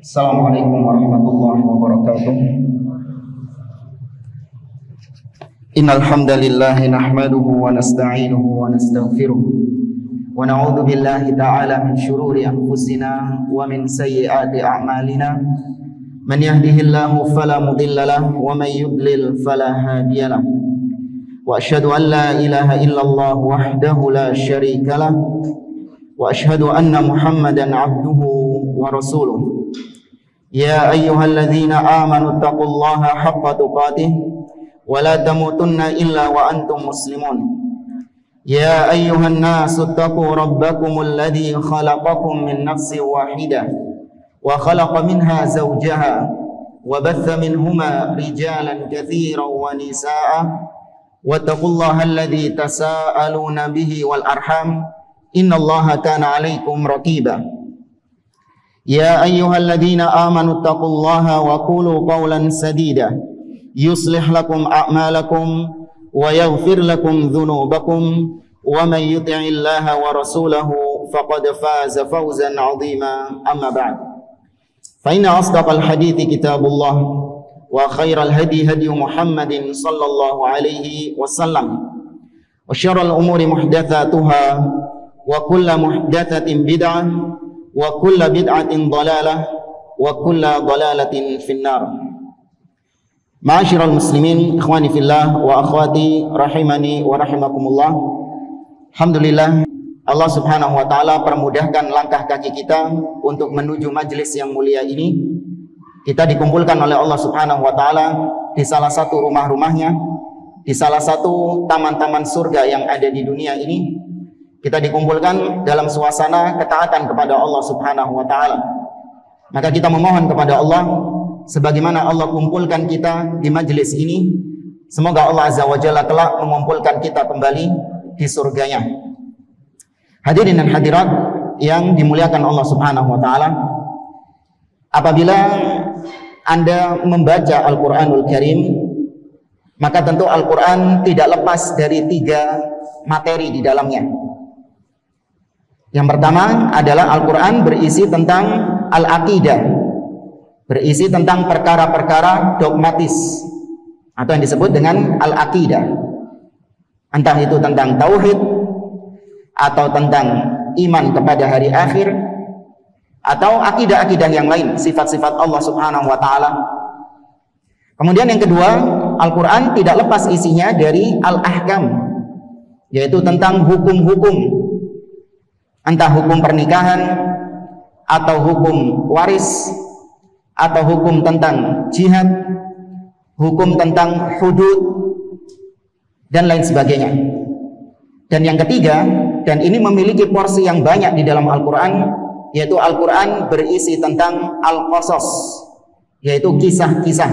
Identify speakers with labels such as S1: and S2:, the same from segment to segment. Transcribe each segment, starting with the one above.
S1: Assalamualaikum warahmatullahi wabarakatuh. Innal hamdalillah nahmaduhu wa nasta'inuhu wa nastaghfiruh wa na'udzu billahi ta'ala min shururi anfusina wa min sayyiati a'malina. Man yahdihillahu fala mudilla lahu wa man yudlil fala hadiya lahu. Wa asyhadu an la ilaha illallah wahdahu la syarika lahu wa asyhadu anna Muhammadan 'abduhu wa rasuluh. Ya ayyuhalladzina amanu taqullaha haqqa tuqatih wa la tamutunna illa wa antum muslimun. Ya ayyuhan nasu taqu rabbakumul ladzi khalaqakum min nafsin wahidah wa khalaqa minha zawjaha wa batha minhuma rijalan katsiran wa nisaa'a wattaqullaha alladzi tasaaluna bihi wal arham innallaha kana 'alaikum raqiba. Ya ayyuhalladzina amanu taqullaha wa qulu qawlan sadida yuslih lakum a'malakum wa yaghfir lakum dhunubakum wa man yuti'illaha wa rasulahu faqad faza fawzan 'azima. Amma ba'd. Fa inna asdaqal hadithi kitabullah wa khairal hadi hadi Muhammadin sallallahu alaihi wasallam wa syarrul umuri muhdatsatuha wa kullu muhdatsatin bid'ah wa kulla bid'atin dhalalah wa kulla dhalalatin finnar. Ma'asyiral muslimin, ikhwani fillah wa akhwati rahimani wa rahimakumullah. Alhamdulillah, Allah Subhanahu wa taala permudahkan langkah kaki kita untuk menuju majelis yang mulia ini. Kita dikumpulkan oleh Allah Subhanahu wa taala di salah satu rumah-rumahnya, di salah satu taman-taman surga yang ada di dunia ini. Kita dikumpulkan dalam suasana ketaatan kepada Allah Subhanahu wa taala. Maka kita memohon kepada Allah, sebagaimana Allah kumpulkan kita di majelis ini, semoga Allah Azza wa Jalla kelak mengumpulkan kita kembali di surganya. Hadirin dan hadirat yang dimuliakan Allah Subhanahu wa taala, apabila Anda membaca Al-Qur'anul Karim, maka tentu Al-Qur'an tidak lepas dari 3 materi di dalamnya. Yang pertama adalah Al-Quran berisi tentang Al-Aqidah, berisi tentang perkara-perkara dogmatis atau yang disebut dengan Al-Aqidah. Entah itu tentang Tauhid, atau tentang iman kepada hari akhir, atau akidah-akidah yang lain, sifat-sifat Allah Subhanahu wa ta'ala. Kemudian yang kedua, Al-Quran tidak lepas isinya dari Al-Ahkam, yaitu tentang hukum-hukum, entah hukum pernikahan, atau hukum waris, atau hukum tentang jihad, hukum tentang hudud, dan lain sebagainya. Dan yang ketiga, dan ini memiliki porsi yang banyak di dalam Al-Quran, yaitu Al-Quran berisi tentang Al-Qasas, yaitu kisah-kisah.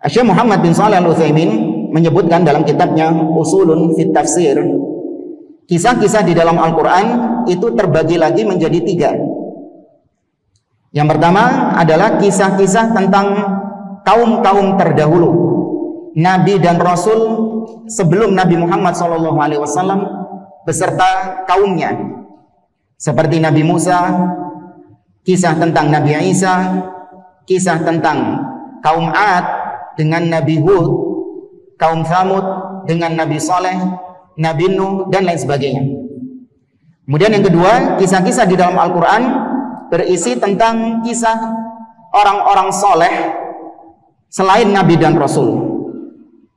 S1: Syekh Muhammad bin Shalih Al-Utsaimin menyebutkan dalam kitabnya Usulun fit Tafsir, kisah-kisah di dalam Al-Quran itu terbagi lagi menjadi 3. Yang pertama adalah kisah-kisah tentang kaum-kaum terdahulu, Nabi dan Rasul sebelum Nabi Muhammad SAW beserta kaumnya, seperti Nabi Musa, kisah tentang Nabi Isa, kisah tentang kaum Ad dengan Nabi Hud, kaum Thamud dengan Nabi Saleh, Nabi Nuh, dan lain sebagainya. Kemudian yang kedua, kisah-kisah di dalam Al-Quran berisi tentang kisah orang-orang soleh selain Nabi dan Rasul.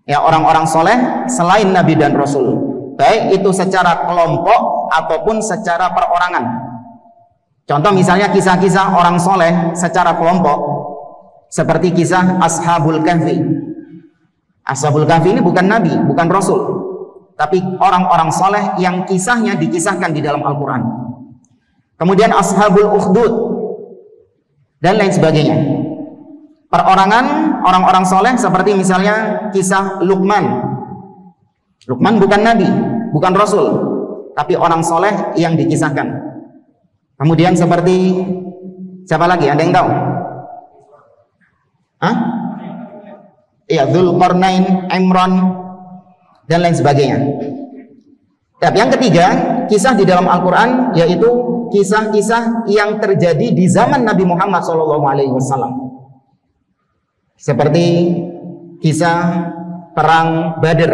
S1: Ya, orang-orang soleh selain Nabi dan Rasul, baik itu secara kelompok ataupun secara perorangan. Contoh misalnya kisah-kisah orang soleh secara kelompok, seperti kisah Ashabul Kahfi. Ashabul Kahfi ini bukan Nabi, bukan Rasul, tapi orang-orang soleh yang kisahnya dikisahkan di dalam Al-Quran. Kemudian Ashabul Ukhdud dan lain sebagainya. Perorangan orang-orang soleh seperti misalnya kisah Luqman. Luqman bukan Nabi, bukan Rasul, tapi orang soleh yang dikisahkan. Kemudian seperti siapa lagi? Ada yang tahu? Hah? Iya, Dzulqarnain, Imran, dan lain sebagainya. Tapi yang ketiga, kisah di dalam Al-Quran yaitu kisah-kisah yang terjadi di zaman Nabi Muhammad SAW. Seperti kisah perang Badr,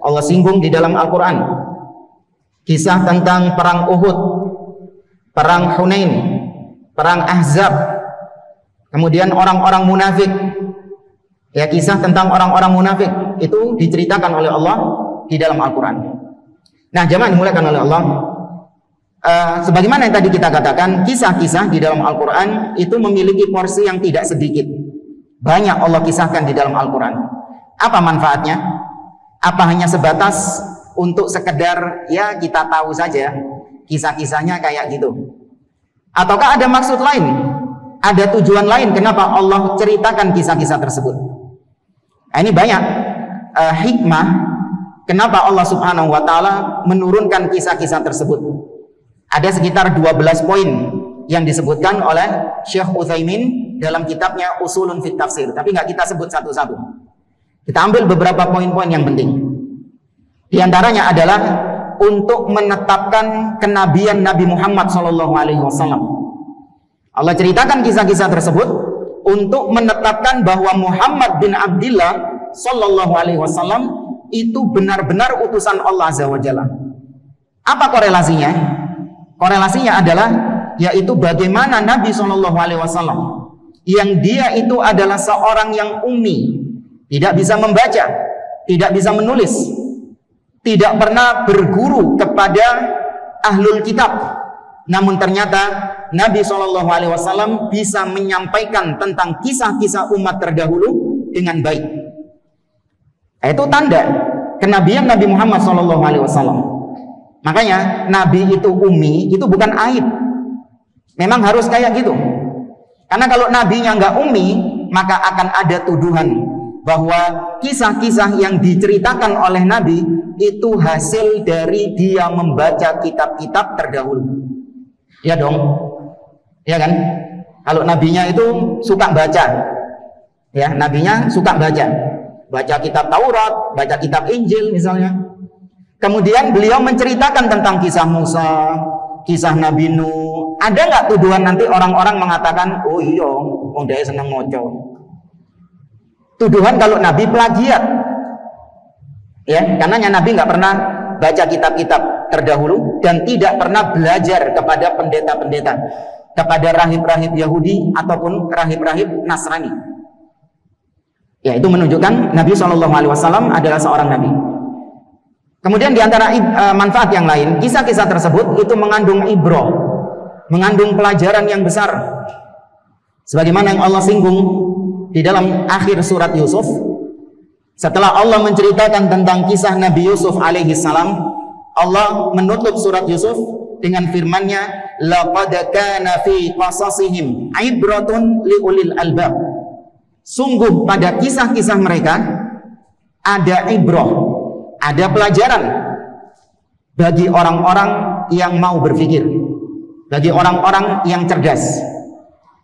S1: Allah singgung di dalam Al-Quran. Kisah tentang perang Uhud, perang Hunain, perang Ahzab, kemudian orang-orang munafik. Ya, kisah tentang orang-orang munafik itu diceritakan oleh Allah di dalam Al-Quran. Nah, jemaah dimuliakan oleh Allah, sebagaimana yang tadi kita katakan, kisah-kisah di dalam Al-Quran itu memiliki porsi yang tidak sedikit. Banyak Allah kisahkan di dalam Al-Quran. Apa manfaatnya? Apa hanya sebatas untuk sekedar ya kita tahu saja kisah-kisahnya kayak gitu? Ataukah ada maksud lain? Ada tujuan lain kenapa Allah ceritakan kisah-kisah tersebut? Nah, ini banyak hikmah kenapa Allah Subhanahu wa taala menurunkan kisah-kisah tersebut. Ada sekitar 12 poin yang disebutkan oleh Syekh Utsaimin dalam kitabnya Usulun fit Tafsir, tapi nggak kita sebut satu-satu. Kita ambil beberapa poin-poin yang penting. Di antaranya adalah untuk menetapkan kenabian Nabi Muhammad SAW. Allah ceritakan kisah-kisah tersebut untuk menetapkan bahwa Muhammad bin Abdillah SAW itu benar-benar utusan Allah Azza wa Jalla. Apa korelasinya? Korelasinya adalah yaitu bagaimana Nabi SAW yang dia itu adalah seorang yang ummi, tidak bisa membaca, tidak bisa menulis, tidak pernah berguru kepada ahlul kitab. Namun ternyata Nabi SAW bisa menyampaikan tentang kisah-kisah umat terdahulu dengan baik. Itu tanda kenabian Nabi Muhammad SAW. Makanya Nabi itu ummi itu bukan aib. Memang harus kayak gitu. Karena kalau nabinya nggak ummi, maka akan ada tuduhan bahwa kisah-kisah yang diceritakan oleh Nabi itu hasil dari dia membaca kitab-kitab terdahulu. Ya dong, ya kan? Kalau nabinya itu suka baca, ya nabinya suka baca kitab Taurat, baca kitab Injil misalnya. Kemudian beliau menceritakan tentang kisah Musa, kisah Nabi Nuh. Ada nggak tuduhan nanti orang-orang mengatakan, oh iya, orang dia senang moco. Tuduhan kalau Nabi plagiat, ya, karena Nabi nggak pernah baca kitab-kitab terdahulu dan tidak pernah belajar kepada pendeta-pendeta, kepada rahib-rahib Yahudi ataupun rahib-rahib Nasrani. Ya, itu menunjukkan Nabi SAW adalah seorang Nabi. Kemudian di antara manfaat yang lain, kisah-kisah tersebut itu mengandung ibrah, mengandung pelajaran yang besar. Sebagaimana yang Allah singgung di dalam akhir surat Yusuf, setelah Allah menceritakan tentang kisah Nabi Yusuf alaihi salam, Allah menutup surat Yusuf dengan firman-Nya, laqad kana fi qasasihim ibratun liulil albab. Sungguh pada kisah-kisah mereka ada ibrah, ada pelajaran bagi orang-orang yang mau berpikir, bagi orang-orang yang cerdas.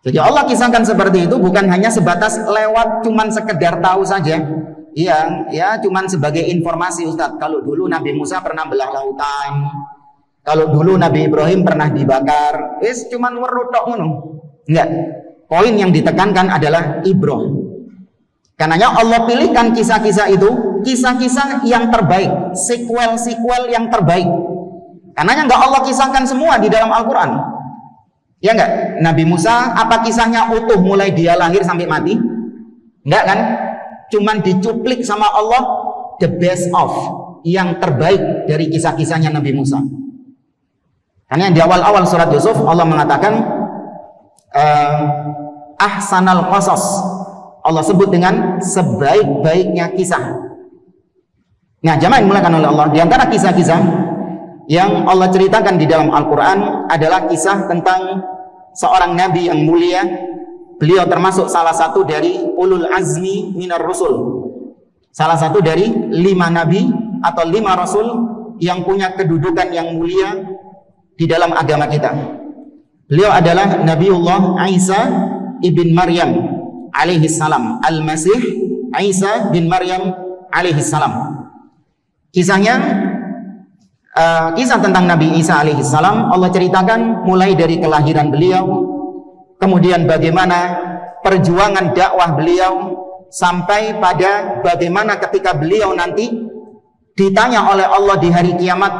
S1: Jadi Allah kisahkan seperti itu bukan hanya sebatas lewat cuman sekedar tahu saja. Ya cuman sebagai informasi, Ustadz. Kalau dulu Nabi Musa pernah belah lautan, kalau dulu Nabi Ibrahim pernah dibakar, cuman werutok ngono. Enggak. Poin yang ditekankan adalah ibrah. Karenanya Allah pilihkan kisah-kisah itu, kisah-kisah yang terbaik, sequel-sequel yang terbaik. Karenanya enggak Allah kisahkan semua di dalam Al-Quran. Ya enggak? Nabi Musa, apa kisahnya utuh mulai dia lahir sampai mati? Enggak kan? Cuman dicuplik sama Allah the best of, yang terbaik dari kisah-kisahnya Nabi Musa. Karena di awal-awal surat Yusuf Allah mengatakan ahsanal qasas, Allah sebut dengan sebaik-baiknya kisah. Nah, jamaah yang dimuliakan oleh Allah, di antara kisah-kisah yang Allah ceritakan di dalam Al-Quran adalah kisah tentang seorang nabi yang mulia. Beliau termasuk salah satu dari ulul azmi minar rusul, salah satu dari 5 nabi atau 5 rasul yang punya kedudukan yang mulia di dalam agama kita. Beliau adalah Nabiullah Isa ibn Maryam alaihi salam, Al-Masih Isa bin Maryam alaihi salam. Kisahnya kisah tentang Nabi Isa alaihissalam Allah ceritakan mulai dari kelahiran beliau, kemudian bagaimana perjuangan dakwah beliau, sampai pada bagaimana ketika beliau nanti ditanya oleh Allah di hari kiamat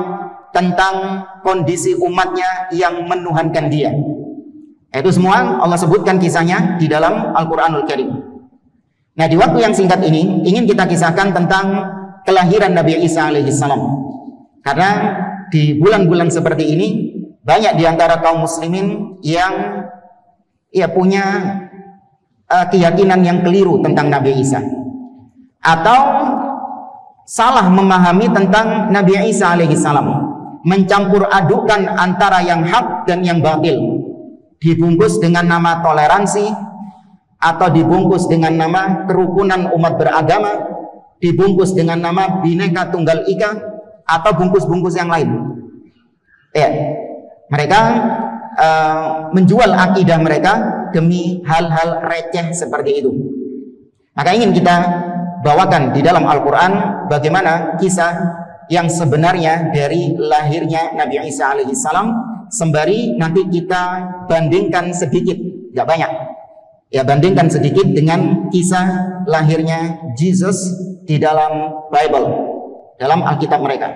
S1: tentang kondisi umatnya yang menuhankan dia. Itu semua Allah sebutkan kisahnya di dalam Al-Quranul Karim. Nah, di waktu yang singkat ini ingin kita kisahkan tentang kelahiran Nabi Isa alaihissalam. Karena di bulan-bulan seperti ini banyak di antara kaum muslimin yang punya keyakinan yang keliru tentang Nabi Isa, atau salah memahami tentang Nabi Isa alaihissalam, mencampur adukan antara yang hak dan yang batil, dibungkus dengan nama toleransi, atau dibungkus dengan nama kerukunan umat beragama, dibungkus dengan nama Bhinneka Tunggal Ika, atau bungkus-bungkus yang lain. Mereka menjual akidah mereka demi hal-hal receh seperti itu. Maka ingin kita bawakan di dalam Al-Quran bagaimana kisah yang sebenarnya dari lahirnya Nabi Isa alaihissalam, sembari nanti kita bandingkan sedikit, gak banyak, bandingkan sedikit dengan kisah lahirnya Jesus di dalam Bible, dalam Alkitab mereka.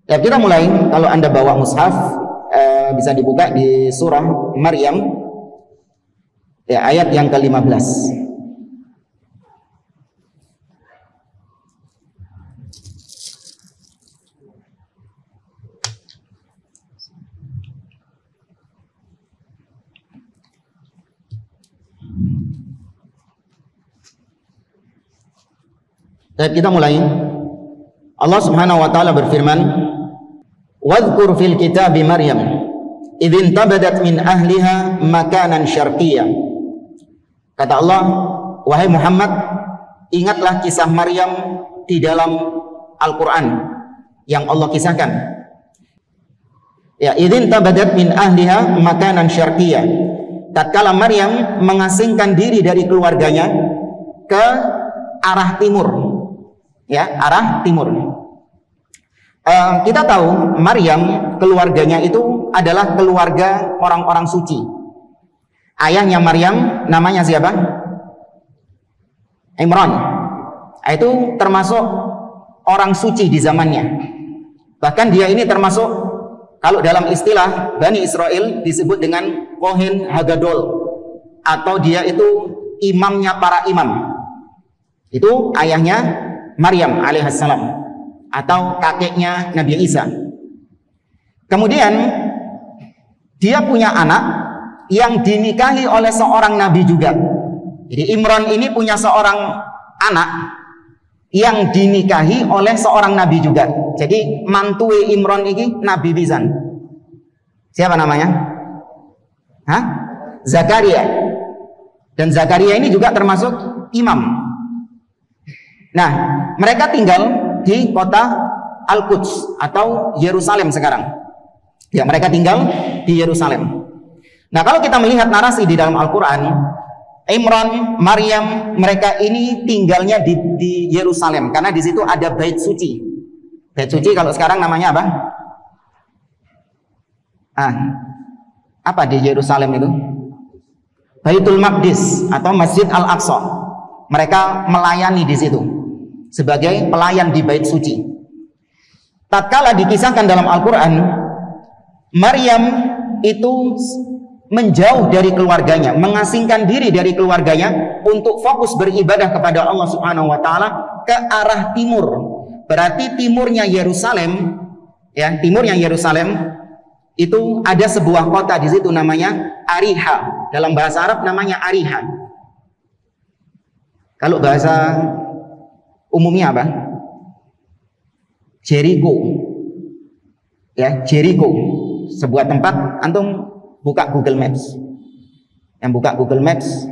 S1: Kita mulai. Kalau Anda bawa mushaf, bisa dibuka di surah Maryam, ayat yang ke-15. Kita mulai. Allah Subhanahu wa taala berfirman, "Wadhkur fil kitabi Maryam idh intabadat min ahliha makanan syarqiyya." Kata Allah, wahai Muhammad, ingatlah kisah Maryam di dalam Al-Qur'an yang Allah kisahkan. Idh intabadat min ahliha makanan syarqiyya. Tatkala Maryam mengasingkan diri dari keluarganya ke arah timur. Arah timur. Kita tahu Maryam keluarganya itu adalah keluarga orang-orang suci. Ayahnya Maryam namanya siapa? Imran. Itu termasuk orang suci di zamannya. Bahkan dia ini termasuk, kalau dalam istilah Bani Israel disebut dengan Kohen Hagadol, atau dia itu imamnya para imam. Itu ayahnya Maryam alaihissalam, atau kakeknya Nabi Isa. Kemudian dia punya anak yang dinikahi oleh seorang nabi juga. Jadi Imran ini punya seorang anak yang dinikahi oleh seorang nabi juga. Jadi mantue Imran ini nabi pisan. Siapa namanya? Zakaria. Dan Zakaria ini juga termasuk imam. Nah, mereka tinggal di kota Al-Quds atau Yerusalem sekarang. Mereka tinggal di Yerusalem. Nah, kalau kita melihat narasi di dalam Al-Quran, Imran, Maryam, mereka ini tinggalnya di Yerusalem karena di situ ada bait suci. Bait suci kalau sekarang namanya apa? Apa di Yerusalem itu? Baitul Maqdis atau Masjid Al-Aqsa. Mereka melayani di situ sebagai pelayan di bait suci. Tatkala dikisahkan dalam Al-Quran, Maryam itu menjauh dari keluarganya, mengasingkan diri dari keluarganya untuk fokus beribadah kepada Allah Subhanahu wa taala ke arah timur. Berarti timurnya Yerusalem, timurnya Yerusalem itu ada sebuah kota di situ namanya Ariha. Dalam bahasa Arab namanya Ariha. Kalau bahasa umumnya apa? Jericho. Jericho. Sebuah tempat, antum buka Google Maps. Yang buka Google Maps,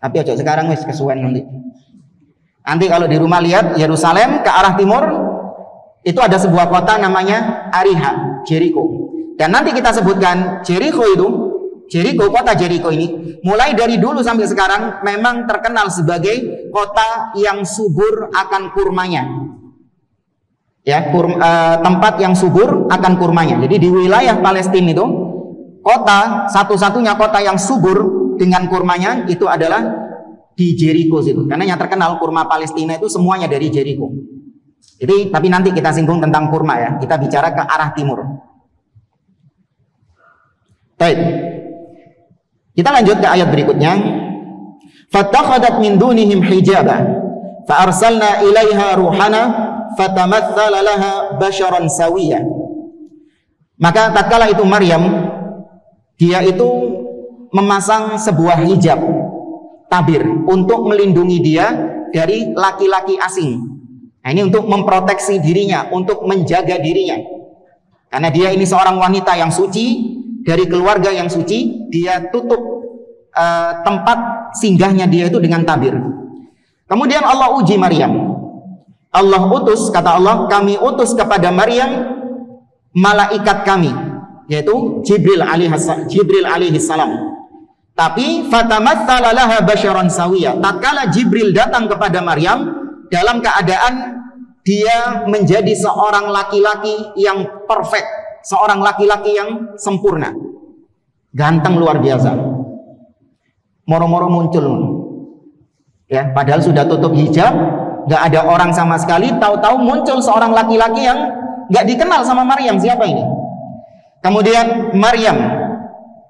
S1: tapi ojo sekarang wis kesuwen nanti. Nanti kalau di rumah lihat Yerusalem ke arah timur, itu ada sebuah kota namanya Ariha, Jericho. Dan nanti kita sebutkan Jericho itu, kota Jericho ini, mulai dari dulu sampai sekarang memang terkenal sebagai kota yang subur akan kurmanya. Ya, tempat yang subur akan kurmanya. Jadi di wilayah Palestina itu, kota satu-satunya kota yang subur dengan kurmanya itu adalah di Jericho situ. Karena yang terkenal kurma Palestina itu semuanya dari Jericho. Jadi, tapi nanti kita singgung tentang kurma ya. Kita bicara ke arah timur. Baik. Kita lanjut ke ayat berikutnya. Fattakhadat min dunihim hijaba fa arsalna ilaiha ruhana fatamatsala laha basharan sawiyya. Maka tatkala itu Maryam, dia itu memasang sebuah hijab tabir untuk melindungi dia dari laki-laki asing. Nah, ini untuk memproteksi dirinya, untuk menjaga dirinya. Karena dia ini seorang wanita yang suci, dari keluarga yang suci, dia tutup tempat singgahnya dia itu dengan tabir. Kemudian Allah uji Maryam. Allah utus, kata Allah, kami utus kepada Maryam malaikat kami, yaitu Jibril alaihi salam. Tapi fatamatsala laha basyaran sawiyya. Tatkala Jibril datang kepada Maryam dalam keadaan dia menjadi seorang laki-laki yang perfect, seorang laki-laki yang sempurna, ganteng luar biasa. Moro-moro muncul, ya, padahal sudah tutup hijab, nggak ada orang sama sekali. Tahu-tahu muncul seorang laki-laki yang nggak dikenal sama Maryam, siapa ini? Kemudian Maryam,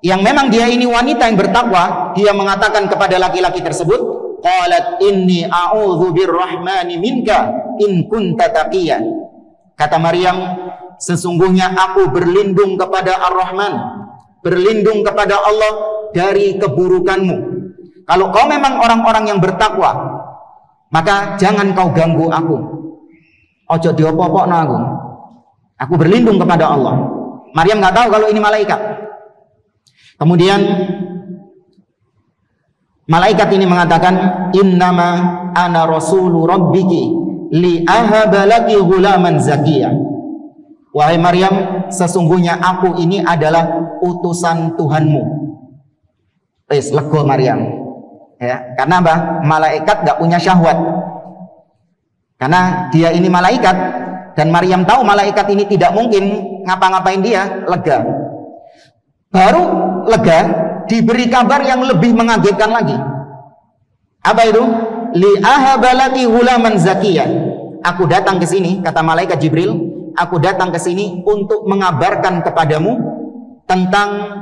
S1: yang memang dia ini wanita yang bertakwa, dia mengatakan kepada laki-laki tersebut, qalat inni a'udzu birrahmani minka in kunta taqiyyan. Kata Maryam, sesungguhnya aku berlindung kepada Ar-Rahman, berlindung kepada Allah dari keburukanmu. Kalau kau memang orang-orang yang bertakwa, maka jangan kau ganggu aku. Ojo diopopokno aku. Aku berlindung kepada Allah. Maryam nggak tahu kalau ini malaikat. Kemudian malaikat ini mengatakan, innama ana rasulu rabbiki li ahaba laki ghulaman zakiyya. Wahai Maryam, sesungguhnya aku ini adalah utusan Tuhanmu. Lego Maryam. Ya, karena apa? Malaikat nggak punya syahwat. Karena dia ini malaikat dan Maryam tahu malaikat ini tidak mungkin ngapa-ngapain dia, lega. Baru lega diberi kabar yang lebih mengagetkan lagi. Apa itu? Li ahabalati hulaman zakiyya. Aku datang ke sini, kata malaikat Jibril, aku datang ke sini untuk mengabarkan kepadamu tentang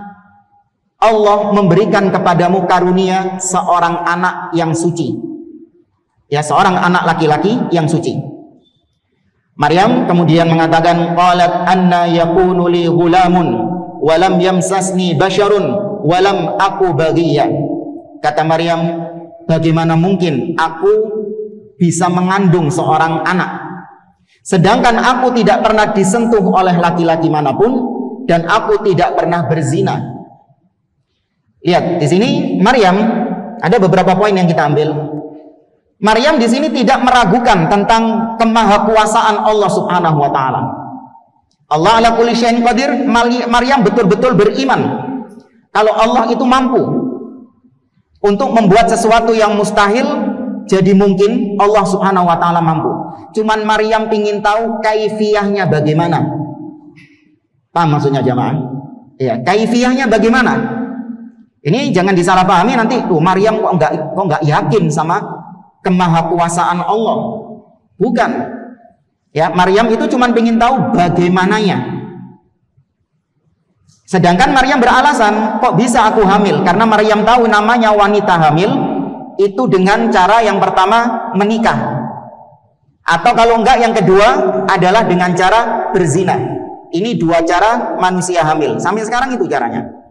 S1: Allah memberikan kepadamu karunia seorang anak yang suci. Ya, seorang anak laki-laki yang suci. Maryam kemudian mengatakan, qalat anna yakunu li ghulamun wa lam yamsasni basyarun wa lam aku baghiyya. Kata Maryam, bagaimana mungkin aku bisa mengandung seorang anak sedangkan aku tidak pernah disentuh oleh laki-laki manapun dan aku tidak pernah berzina. Lihat di sini Maryam, ada beberapa poin yang kita ambil. Maryam di sini tidak meragukan tentang kemahakuasaan Allah Subhanahu wa taala. Allah ala kulli syai'in qadir. Maryam betul-betul beriman kalau Allah itu mampu untuk membuat sesuatu yang mustahil jadi mungkin. Allah Subhanahu wa taala mampu. Cuman Maryam ingin tahu kaifiyahnya bagaimana. Paham maksudnya jamaah? Iya, kaifiyahnya bagaimana? Ini jangan disalahpahami nanti, tuh Maryam kok nggak yakin sama kemahakuasaan Allah. Bukan. Ya, Maryam itu cuma ingin tahu bagaimananya. Sedangkan Maryam beralasan, kok bisa aku hamil? Karena Maryam tahu namanya wanita hamil itu dengan cara yang pertama menikah. Atau kalau enggak yang kedua adalah dengan cara berzina. Ini dua cara manusia hamil. Sampai sekarang itu caranya.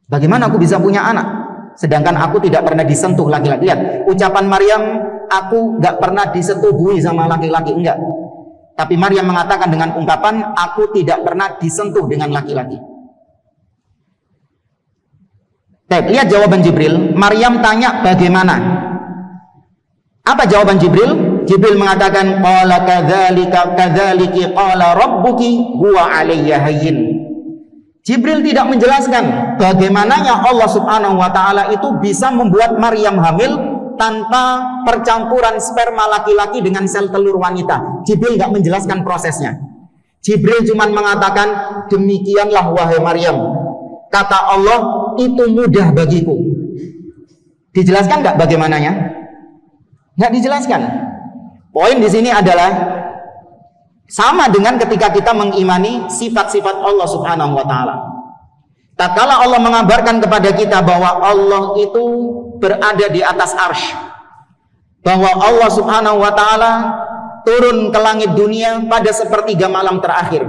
S1: Bagaimana aku bisa punya anak sedangkan aku tidak pernah disentuh laki-laki? Lihat ucapan Maryam, aku nggak pernah disetubuhi sama laki-laki, enggak. Tapi Maryam mengatakan dengan ungkapan, aku tidak pernah disentuh dengan laki-laki. Lihat jawaban Jibril. Maryam tanya bagaimana. Apa jawaban Jibril? Jibril mengatakan, qala kadzalika kadzaliki qala rabbuki huwa alayya hayyin. Jibril tidak menjelaskan bagaimananya Allah Subhanahu wa taala itu bisa membuat Maryam hamil tanpa percampuran sperma laki-laki dengan sel telur wanita. Jibril nggak menjelaskan prosesnya. Jibril cuma mengatakan, demikianlah wahai Maryam, kata Allah itu mudah bagiku. Dijelaskan nggak bagaimananya? Nggak dijelaskan. Poin di sini adalah sama dengan ketika kita mengimani sifat-sifat Allah Subhanahu wa Ta'ala. Tatkala Allah mengabarkan kepada kita bahwa Allah itu berada di atas arsy, bahwa Allah Subhanahu wa Ta'ala turun ke langit dunia pada sepertiga malam terakhir,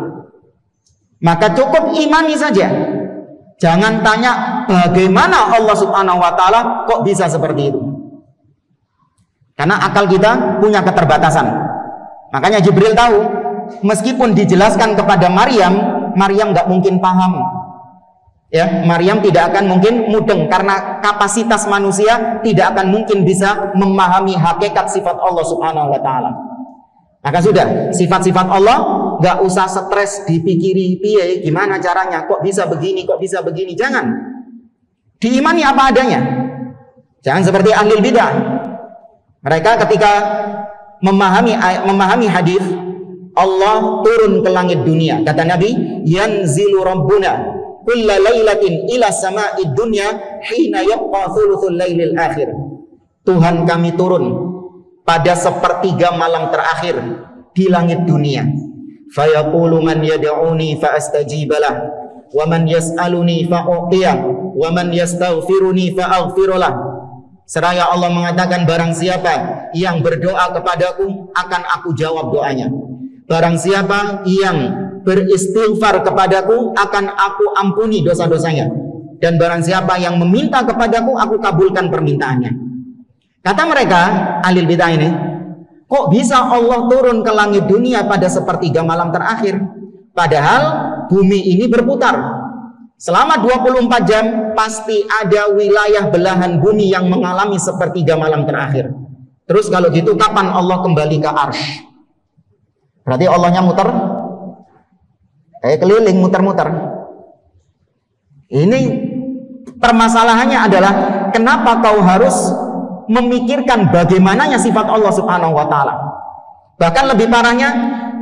S1: maka cukup imani saja. Jangan tanya bagaimana Allah Subhanahu wa Ta'ala kok bisa seperti itu, karena akal kita punya keterbatasan. Makanya Jibril tahu, meskipun dijelaskan kepada Maryam, Maryam nggak mungkin paham. Ya, Maryam tidak akan mungkin mudeng, karena kapasitas manusia tidak akan mungkin bisa memahami hakikat sifat Allah Subhanahu wa Ta'ala. Maka sudah, sifat-sifat Allah nggak usah stres dipikiri piye gimana caranya, kok bisa begini, kok bisa begini. Jangan. Diimani apa adanya. Jangan seperti ahli bidah. Mereka ketika memahami hadis Allah turun ke langit dunia, kata Nabi, yanzilu rabbuna kulla lailatin ila sama'id dunya hina yabqa thuluthul lailil akhir. Tuhan kami turun pada sepertiga malam terakhir di langit dunia. Fayaqulu man yad'uni fa astajibalah wa man yas'aluni fa u'tiyah wa man yastaghfiruni fa aghfirullah. Seraya Allah mengatakan, barang siapa yang berdoa kepadaku akan aku jawab doanya. Barang siapa yang beristighfar kepadaku akan aku ampuni dosa-dosanya, dan barang siapa yang meminta kepadaku aku kabulkan permintaannya. Kata mereka ahli bidah ini, kok bisa Allah turun ke langit dunia pada sepertiga malam terakhir, padahal bumi ini berputar selama 24 jam, pasti ada wilayah belahan bumi yang mengalami sepertiga malam terakhir. Terus kalau gitu kapan Allah kembali ke arsy? Berarti Allahnya muter, keliling, muter-muter. Ini permasalahannya adalah, kenapa kau harus memikirkan bagaimananya sifat Allah Subhanahu wa Ta'ala? Bahkan lebih parahnya,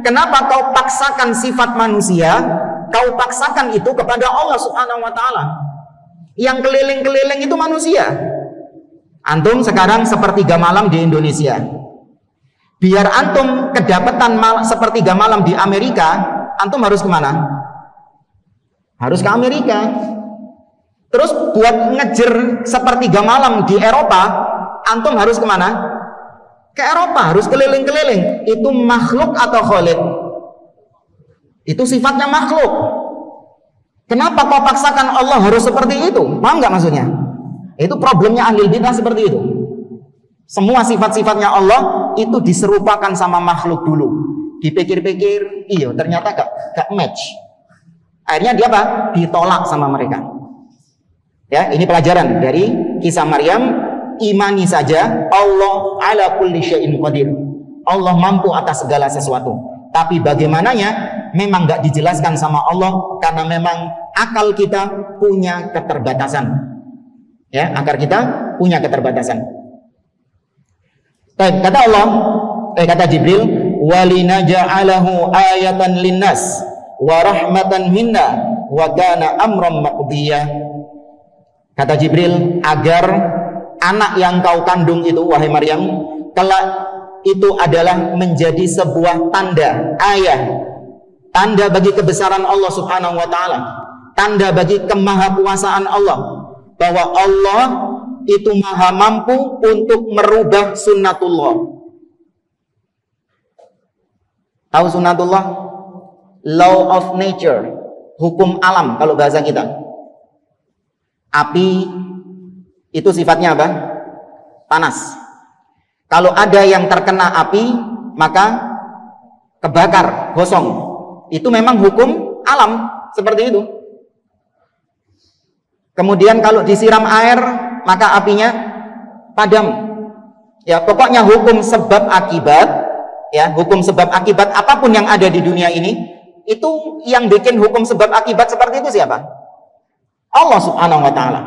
S1: kenapa kau paksakan sifat manusia, kau paksakan itu kepada Allah Subhanahu wa Ta'ala? Yang keliling-keliling itu manusia. Antum sekarang sepertiga malam di Indonesia, biar antum kedapatan sepertiga malam di Amerika, antum harus kemana? Harus ke Amerika. Terus buat ngejer sepertiga malam di Eropa, antum harus kemana? Ke Eropa, harus keliling-keliling. Itu makhluk atau khaliq? Itu sifatnya makhluk. Kenapa kau paksakan Allah harus seperti itu? Paham nggak maksudnya? Itu problemnya ahli bidah seperti itu. Semua sifat-sifatnya Allah itu diserupakan sama makhluk dulu. Dipikir-pikir, iya ternyata gak match. Akhirnya dia apa? Ditolak sama mereka. Ya, ini pelajaran dari kisah Maryam. Imani saja Allah ala kulli syai'in qadir. Allah mampu atas segala sesuatu. Tapi bagaimananya memang gak dijelaskan sama Allah, karena memang akal kita punya keterbatasan. Ya, akal kita punya keterbatasan. Kata Allah, kata Jibril, walinaja'alahu ayatan linnas wa rahmatan minna wa kana amran maqdiya. Kata Jibril, agar anak yang kau kandung itu, wahai Maryam, kelak itu adalah menjadi sebuah tanda, ayat, tanda bagi kebesaran Allah Subhanahu wa Ta'ala, tanda bagi kemahakuasaan Allah, bahwa Allah itu maha mampu untuk merubah sunnatullah. Tahu sunnatullah? Law of nature, hukum alam kalau bahasa kita. Api itu sifatnya apa? Panas. Kalau ada yang terkena api, maka kebakar, gosong. Itu memang hukum alam seperti itu. Kemudian kalau disiram air, maka apinya padam. Ya, pokoknya hukum sebab akibat, ya, hukum sebab akibat apapun yang ada di dunia ini, itu yang bikin hukum sebab akibat seperti itu siapa? Allah Subhanahu wa Ta'ala.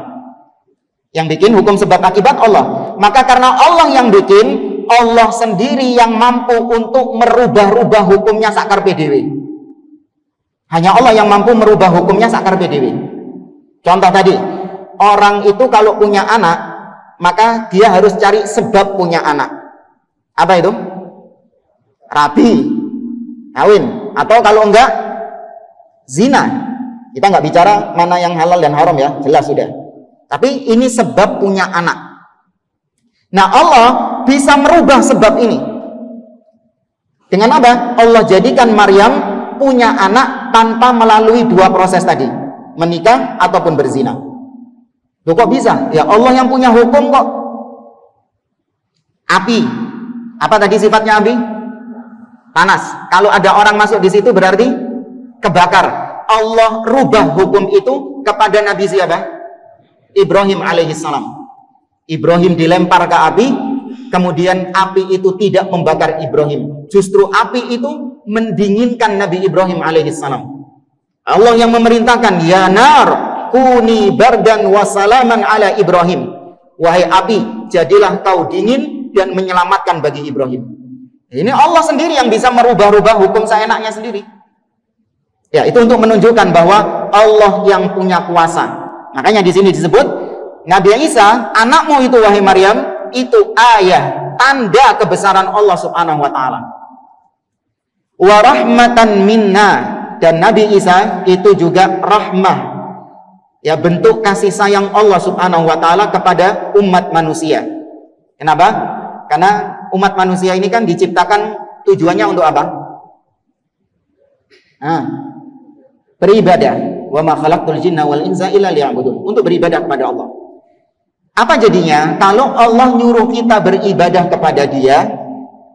S1: Yang bikin hukum sebab akibat Allah. maka karena Allah yang bikin, Allah sendiri yang mampu untuk merubah-rubah hukumnya sakar PDW. Hanya Allah yang mampu merubah hukumnya sakar PDW. Contoh tadi, orang itu kalau punya anak, maka dia harus cari sebab punya anak. Apa itu? Rabi, kawin, atau kalau enggak zina. Kita nggak bicara mana yang halal dan haram ya, jelas sudah. Tapi ini sebab punya anak. Nah, Allah bisa merubah sebab ini. Dengan apa? Allah jadikan Maryam punya anak tanpa melalui dua proses tadi, menikah ataupun berzina. Loh, kok bisa? Ya Allah yang punya hukum kok. Api. Apa tadi sifatnya api? Panas. Kalau ada orang masuk di situ berarti kebakar. Allah rubah hukum itu kepada Nabi siapa? Ibrahim alaihissalam. Ibrahim dilempar ke api, kemudian api itu tidak membakar Ibrahim. Justru api itu mendinginkan Nabi Ibrahim alaihissalam. Allah yang memerintahkan, ya nar, kuni bardan wa salaman ala Ibrahim. Wahai api, jadilah kau dingin dan menyelamatkan bagi Ibrahim. Ini Allah sendiri yang bisa merubah-rubah hukum seenaknya sendiri. Ya, itu untuk menunjukkan bahwa Allah yang punya kuasa. Makanya di sini disebut Nabi Isa, anakmu itu wahai Maryam, itu ayah, tanda kebesaran Allah Subhanahu wa taala. Wa rahmatan minna, dan Nabi Isa itu juga rahmah. Ya, bentuk kasih sayang Allah Subhanahu wa taala kepada umat manusia. Kenapa? Karena umat manusia ini kan diciptakan tujuannya untuk apa? Beribadah. Wa ma khalaqtul jinna wal insa illa liya'budun. Untuk beribadah kepada Allah. Apa jadinya kalau Allah nyuruh kita beribadah kepada Dia,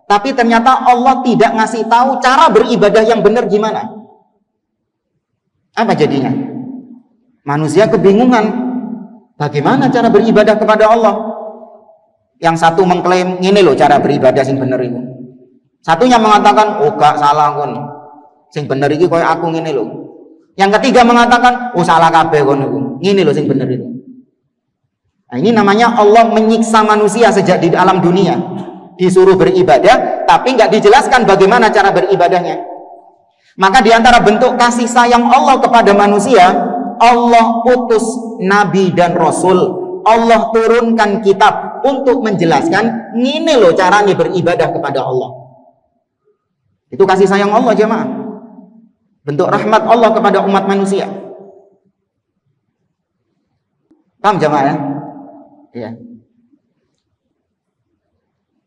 S1: tapi ternyata Allah tidak ngasih tahu cara beribadah yang benar gimana? Apa jadinya? Manusia kebingungan. Bagaimana cara beribadah kepada Allah? Yang satu mengklaim, ini loh cara beribadah sing bener itu. Satunya mengatakan, oh gak salah kon. Sing bener iki koyo aku ngene loh. Yang ketiga mengatakan, oh salah kabeh kon niku. Ngene loh sing bener itu. Nah, ini namanya Allah menyiksa manusia sejak di alam dunia. Disuruh beribadah, tapi nggak dijelaskan bagaimana cara beribadahnya. Maka diantara bentuk kasih sayang Allah kepada manusia, Allah utus Nabi dan Rasul. Allah turunkan kitab untuk menjelaskan, ini loh caranya beribadah kepada Allah. Itu kasih sayang Allah, jemaah. Bentuk rahmat Allah kepada umat manusia. Paham jemaah ya? Ya.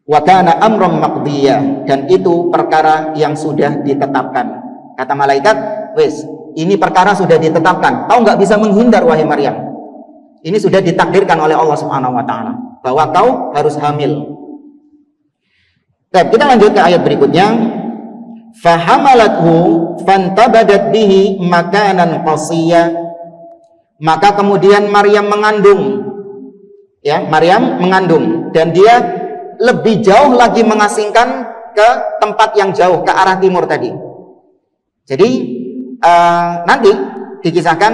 S1: Wa kana amran maqdiya, dan itu perkara yang sudah ditetapkan. Kata malaikat, wes, ini perkara sudah ditetapkan. Kau nggak bisa menghindar wahai Maryam. Ini sudah ditakdirkan oleh Allah Subhanahu wa taala bahwa kau harus hamil. Baik, kita lanjut ke ayat berikutnya. Fahamalathu fantabadat bihi makanan qasiyya. Maka kemudian Maryam mengandung. Ya, Maryam mengandung dan dia lebih jauh lagi mengasingkan ke tempat yang jauh, ke arah timur tadi. Jadi nanti dikisahkan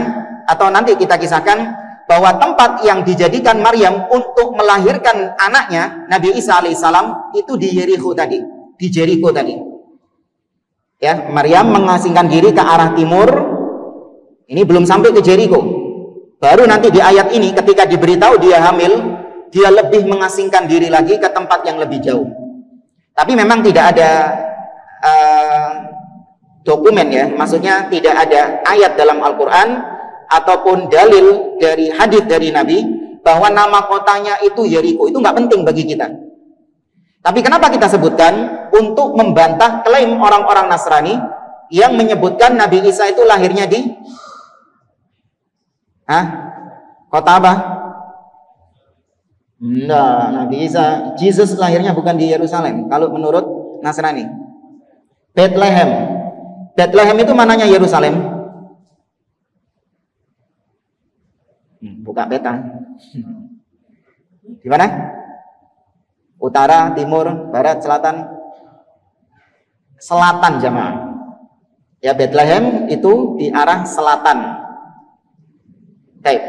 S1: atau nanti kita kisahkan bahwa tempat yang dijadikan Maryam untuk melahirkan anaknya Nabi Isa alaihissalam itu di Yeriko tadi, di Jericho tadi. Ya, Maryam mengasingkan diri ke arah timur. Ini belum sampai ke Jericho. Baru nanti di ayat ini ketika diberitahu dia hamil, dia lebih mengasingkan diri lagi ke tempat yang lebih jauh. Tapi memang tidak ada dokumen ya, maksudnya tidak ada ayat dalam Al-Quran ataupun dalil dari hadis dari Nabi bahwa nama kotanya itu Yeriko. Itu nggak penting bagi kita. Tapi kenapa kita sebutkan? Untuk membantah klaim orang-orang Nasrani yang menyebutkan Nabi Isa itu lahirnya di kota apa? Nah, Nabi Isa, Jesus lahirnya bukan di Yerusalem. Kalau menurut Nasrani, Bethlehem. Bethlehem itu mananya Yerusalem? Buka peta. Di mana? Utara, timur, barat, selatan? Selatan jamaah. Ya, Bethlehem itu di arah selatan. Baik.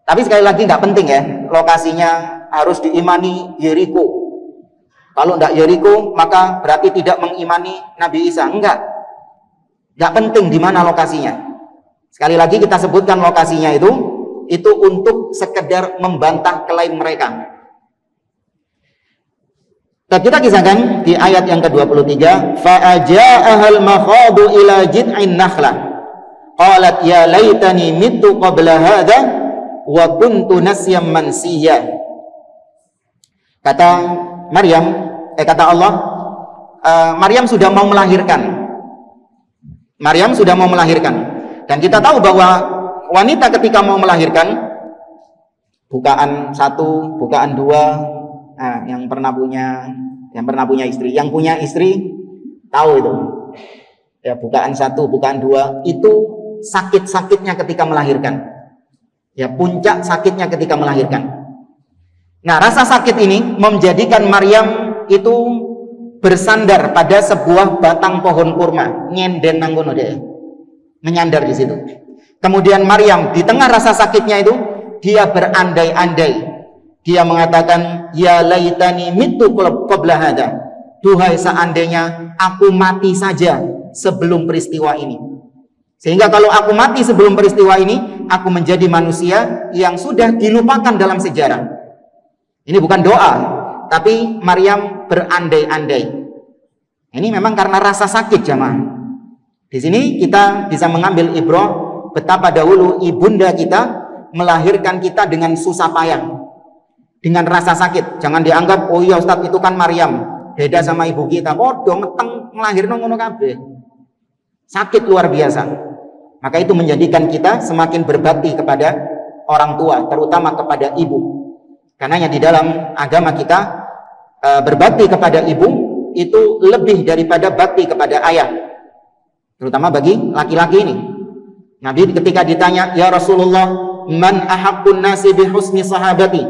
S1: Tapi sekali lagi nggak penting ya lokasinya harus diimani Yeriko. Kalau tidak Yeriko, maka berarti tidak mengimani Nabi Isa. Enggak penting di mana lokasinya. Sekali lagi kita sebutkan lokasinya itu untuk sekedar membantah klaim mereka. Kita kisahkan di ayat yang ke-23, fa'aja'ahal makhadu ila jid'in nakhlah qalat ya laitani mittu qabla hadha wa kuntu nasyam mansiyya. Kata Allah, Maryam sudah mau melahirkan. Dan kita tahu bahwa wanita ketika mau melahirkan, bukaan 1, bukaan 2, nah, yang pernah punya istri, yang punya istri tahu itu. Ya, bukaan 1, bukaan 2 itu sakit-sakitnya ketika melahirkan. Ya, puncak sakitnya ketika melahirkan. Nah, rasa sakit ini menjadikan Maryam itu bersandar pada sebuah batang pohon kurma, nyenden nanggono deh. Menyandar di situ. Kemudian Maryam di tengah rasa sakitnya itu dia berandai-andai. Dia mengatakan, ya laitani mittu qabla hadha. Duhai seandainya aku mati saja sebelum peristiwa ini. Sehingga kalau aku mati sebelum peristiwa ini, aku menjadi manusia yang sudah dilupakan dalam sejarah. Ini bukan doa, tapi Maryam berandai-andai. Ini memang karena rasa sakit, jamaah. Di sini kita bisa mengambil ibrah betapa dahulu ibunda kita melahirkan kita dengan susah payah, dengan rasa sakit. Jangan dianggap, oh iya Ustadz itu kan Maryam, beda sama ibu kita. Oh dong, meteng melahirkan ngono kabeh. Sakit luar biasa. Maka itu menjadikan kita semakin berbakti kepada orang tua, terutama kepada ibu. Karena di dalam agama kita berbakti kepada ibu itu lebih daripada bakti kepada ayah. Terutama bagi laki-laki ini. Nabi ketika ditanya, ya Rasulullah, man ahaqqun nasi bihusni sahabati?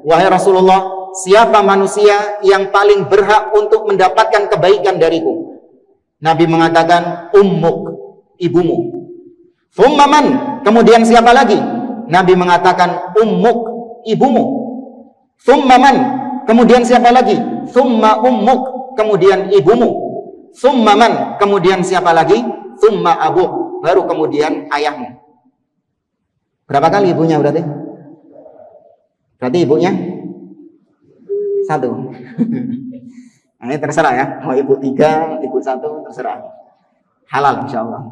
S1: Wahai Rasulullah, siapa manusia yang paling berhak untuk mendapatkan kebaikan dariku? Nabi mengatakan, ummuk, ibumu. Thumma man? Kemudian siapa lagi? Nabi mengatakan, ummuk, ibumu. Thumma man? Kemudian siapa lagi? Thumma ummuk, kemudian ibumu. Thumma man? Kemudian siapa lagi? Thumma abuk, baru kemudian ayahmu. Berapa kali ibunya berarti? Berarti ibunya 1. Nah, ini terserah ya, mau ibu 3, ibu 1, terserah. Halal insyaallah.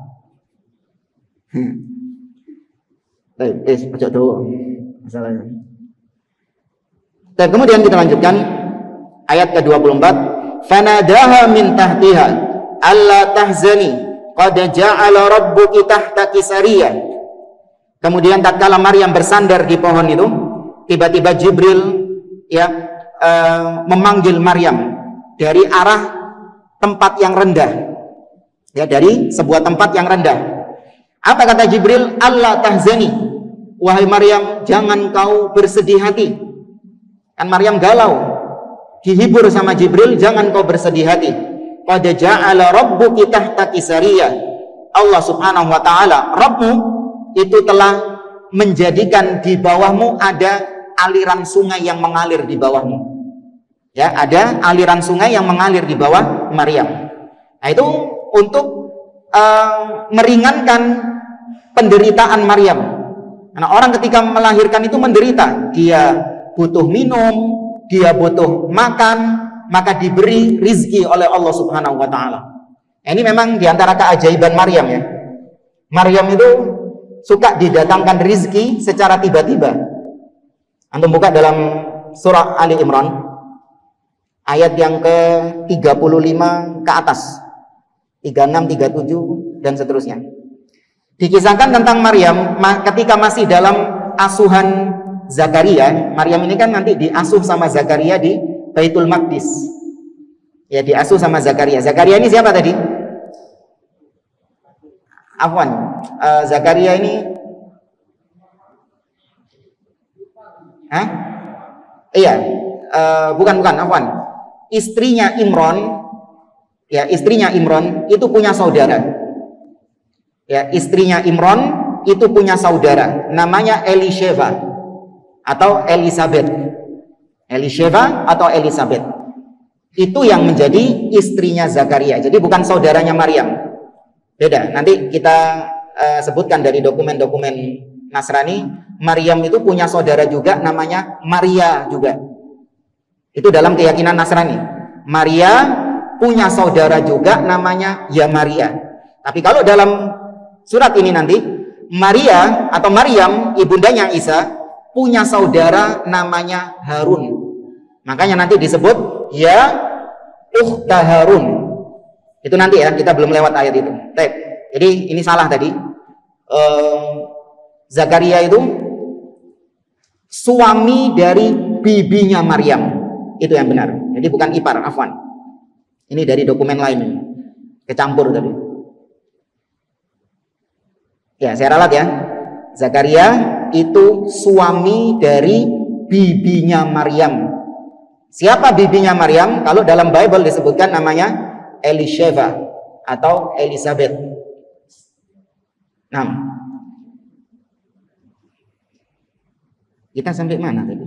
S1: Baik, pojok dulu masalahnya. Dan kemudian kita lanjutkan ayat ke-24, fanadaha min tahtiha alla tahzani qad ja'ala rabbuki tahtaki sariyah. Kemudian tatkala Maryam bersandar di pohon itu, tiba-tiba Jibril memanggil Maryam dari arah tempat yang rendah. Ya, dari sebuah tempat yang rendah. Apa kata Jibril? Allah tahzani. Wahai Maryam, jangan kau bersedih hati. Kan Maryam galau. Dihibur sama Jibril, jangan kau bersedih hati. Qad ja'ala rabbuki tahtaki sariyah. Allah Subhanahu wa taala, Rabbmu itu telah menjadikan di bawahmu ada aliran sungai yang mengalir di bawahmu. Ya, ada aliran sungai yang mengalir di bawah Maryam. Nah, itu untuk meringankan penderitaan Maryam. Karena orang ketika melahirkan itu menderita. Dia butuh minum, dia butuh makan, maka diberi rizki oleh Allah Subhanahu wa taala. Ini memang diantara keajaiban Maryam ya. Maryam itu suka didatangkan rizki secara tiba-tiba. Antum buka dalam surah Ali Imran ayat yang ke-35 ke atas, 36, 37 dan seterusnya. Dikisahkan tentang Maryam ketika masih dalam asuhan Zakaria. Maryam ini kan nanti diasuh sama Zakaria di Baitul Maqdis. Ya, diasuh sama Zakaria. Zakaria ini siapa tadi? Afwan, Zakaria ini iya, bukan, Afwan. Istrinya Imron, ya, istrinya Imron itu punya saudara. Ya, istrinya Imron itu punya saudara, namanya Elisheva atau Elizabeth. Elisheva atau Elizabeth. Itu yang menjadi istrinya Zakaria. Jadi bukan saudaranya Maryam. Beda. Nanti kita sebutkan dari dokumen-dokumen Nasrani, Maryam itu punya saudara juga namanya Maria juga. Itu dalam keyakinan Nasrani. Maria punya saudara juga namanya ya Maria. Tapi kalau dalam surat ini nanti, Maria atau Maryam, ibundanya Isa, punya saudara namanya Harun. Makanya nanti disebut ya ukhta Harun. Itu nanti ya, kita belum lewat ayat itu. Jadi ini salah tadi. Zakaria itu suami dari bibinya Maryam. Itu yang benar. Jadi bukan ipar, afwan. Ini dari dokumen lain ini. Kecampur tadi. Ya, saya ralat ya. Zakaria itu suami dari bibinya Maryam. Siapa bibinya Maryam? Kalau dalam Bible disebutkan namanya Elisheva atau Elizabeth. Nah, kita sampai mana tadi?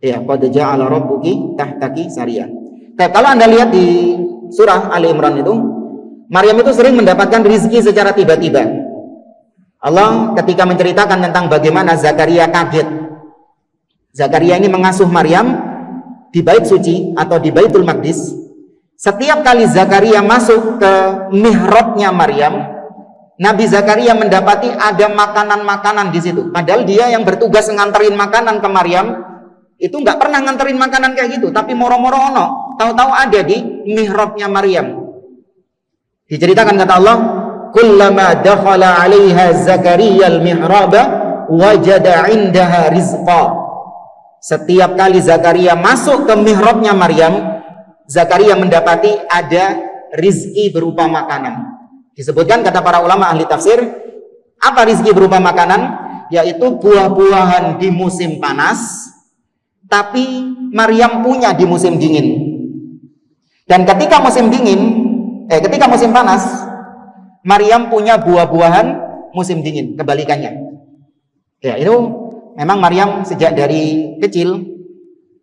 S1: Ya, qad ja'ala rabbuki tahtaki sariyah. Kalau Anda lihat di surah Ali Imran itu, Maryam itu sering mendapatkan rizki secara tiba-tiba. Allah ketika menceritakan tentang bagaimana Zakaria kaget. Zakaria ini mengasuh Maryam di bait suci atau di Baitul Maqdis. Setiap kali Zakaria masuk ke mihrabnya Maryam, Nabi Zakaria mendapati ada makanan-makanan di situ. Padahal dia yang bertugas nganterin makanan ke Maryam, itu nggak pernah nganterin makanan kayak gitu. Tapi moro-moro ono, tahu-tahu ada di mihrabnya Maryam. Diceritakan kata Allah, kullama dakhala 'alaiha Zakaria al-mihraba wajada 'indaha rizqa. Setiap kali Zakaria masuk ke mihrabnya Maryam, Zakaria mendapati ada rizki berupa makanan. Disebutkan kata para ulama ahli tafsir, apa rizki berupa makanan? Yaitu buah-buahan di musim panas, tapi Maryam punya di musim dingin. Dan ketika musim panas, Maryam punya buah-buahan musim dingin, kebalikannya. Ya, itu memang Maryam sejak dari kecil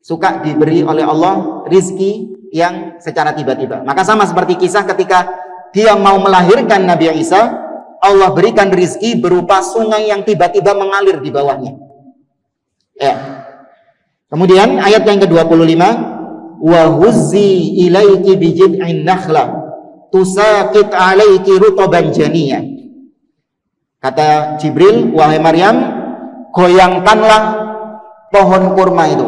S1: suka diberi oleh Allah rizki yang secara tiba-tiba. Maka sama seperti kisah ketika dia mau melahirkan Nabi Isa, Allah berikan rizki berupa sungai yang tiba-tiba mengalir di bawahnya. Ya. Kemudian ayat yang ke-25, wa huzzi ilaiki bijid'in nakhla tusaqit 'alaiki rutaban janiyya. Kata Jibril, wahai Maryam, goyangkanlah pohon kurma itu.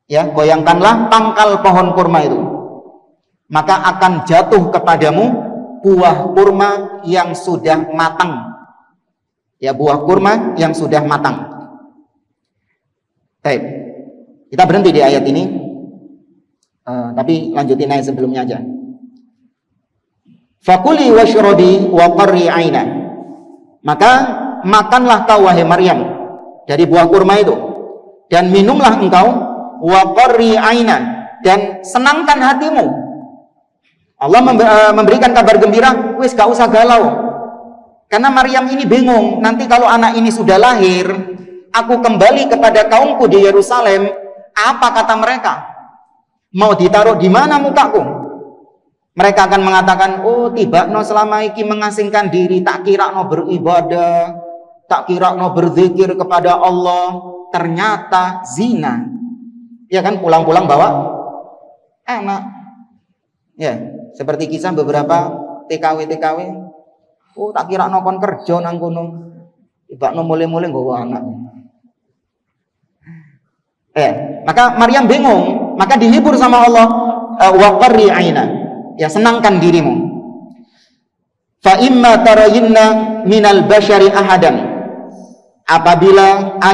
S1: Ya, goyangkanlah pangkal pohon kurma itu. Maka akan jatuh kepadamu buah kurma yang sudah matang. Ya, buah kurma yang sudah matang. Baik. Kita berhenti di ayat ini. Tapi lanjutin ayat sebelumnya aja. Fakuli washrabi wa qarri aina. Maka makanlah kau wahai Maryam dari buah kurma itu, dan minumlah engkau wa qarri aina, dan senangkan hatimu. Allah memberikan kabar gembira, wis gak usah galau. Karena Maryam ini bingung, nanti kalau anak ini sudah lahir, aku kembali kepada kaumku di Yerusalem, apa kata mereka? Mau ditaruh di mana mukaku? Mereka akan mengatakan, oh tiba no selama iki mengasingkan diri, tak kira no beribadah, tak kira no berzikir kepada Allah, ternyata zina. Ya kan, pulang-pulang bawa anak. Ya, seperti kisah beberapa TKW. Oh tak kira no kon kerja nang kono, tiba no mulai-mulai bawa anak. Maka Maryam bingung, maka dihibur sama Allah, wa qarri aina, ya senangkan dirimu. Fa imma tarayinna minal bashari ahadan, apabila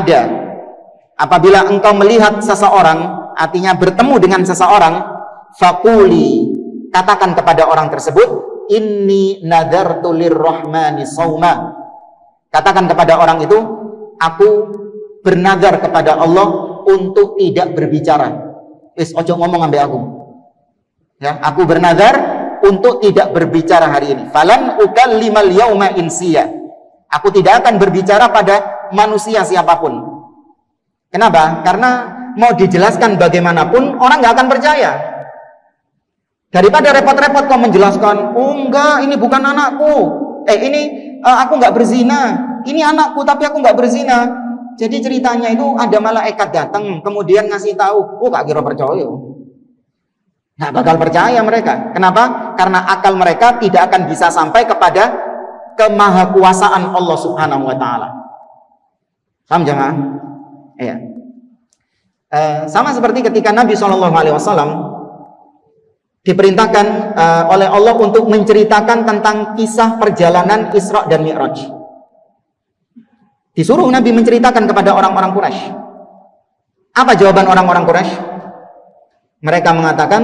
S1: engkau melihat seseorang, artinya bertemu dengan seseorang, faquli, katakan kepada orang tersebut, inni nadartu lirrahmani shauma. Katakan kepada orang itu, aku bernadar kepada Allah untuk tidak berbicara. Wis ojo ngomong ambek aku. Ya, aku bernadar untuk tidak berbicara hari ini. Falan ukallimal yauma insiya. Aku tidak akan berbicara pada manusia siapapun. Kenapa? Karena mau dijelaskan bagaimanapun orang nggak akan percaya. Daripada repot-repot kau menjelaskan, oh enggak, ini bukan anakku. Aku nggak berzina. Ini anakku tapi aku nggak berzina. Jadi ceritanya itu ada malaikat datang kemudian ngasih tahu, oh gak kira percaya. Nggak bakal percaya mereka. Kenapa? Karena akal mereka tidak akan bisa sampai kepada kemahakuasaan Allah Subhanahu wa taala. Paham jemaah? Iya. Sama seperti ketika Nabi SAW diperintahkan oleh Allah untuk menceritakan tentang kisah perjalanan Isra dan Mi'raj. Disuruh Nabi menceritakan kepada orang-orang Quraisy. Apa jawaban orang-orang Quraisy? Mereka mengatakan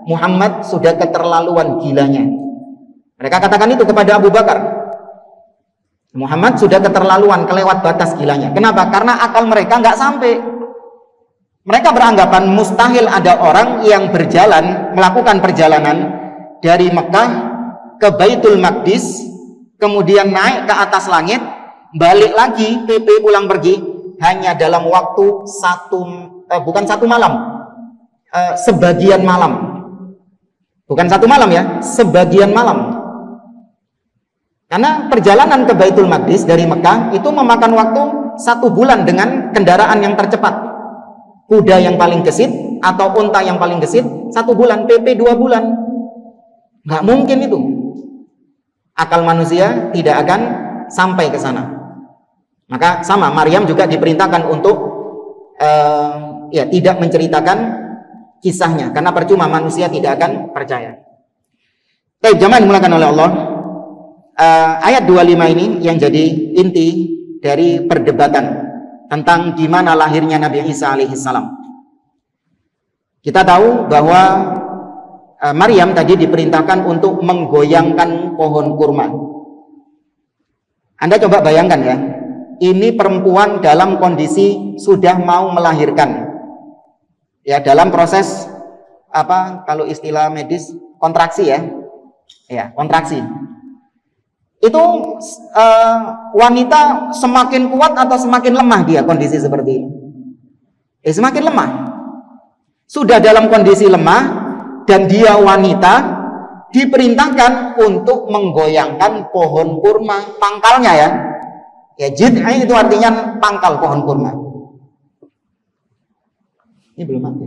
S1: Muhammad sudah keterlaluan gilanya. Mereka katakan itu kepada Abu Bakar. Muhammad sudah keterlaluan, kelewat batas gilanya. Kenapa? Karena akal mereka nggak sampai. Mereka beranggapan mustahil ada orang yang melakukan perjalanan dari Mekah ke Baitul Maqdis, kemudian naik ke atas langit, balik lagi, pulang pergi, hanya dalam waktu sebagian malam. Bukan satu malam ya, sebagian malam. Karena perjalanan ke Baitul Maqdis dari Mekah itu memakan waktu 1 bulan dengan kendaraan yang tercepat. Kuda yang paling gesit atau unta yang paling gesit 1 bulan, 2 bulan. Nggak mungkin itu. Akal manusia tidak akan sampai ke sana. Maka sama, Maryam juga diperintahkan untuk tidak menceritakan kisahnya, karena percuma manusia tidak akan percaya. Baik, jamaah dimulakan oleh Allah. Ayat 25 ini yang jadi inti dari perdebatan tentang gimana lahirnya Nabi Isa alaihissalam. Kita tahu bahwa Maryam tadi diperintahkan untuk menggoyangkan pohon kurma. Anda coba bayangkan ya, ini perempuan dalam kondisi sudah mau melahirkan. Ya, dalam proses kalau istilah medis kontraksi ya. Ya, kontraksi. Itu wanita semakin kuat atau semakin lemah dia kondisi seperti ini? Semakin lemah. Sudah dalam kondisi lemah dan dia wanita diperintahkan untuk menggoyangkan pohon kurma, pangkalnya ya. Ya, jid'ah itu artinya pangkal pohon kurma. Ini belum mati.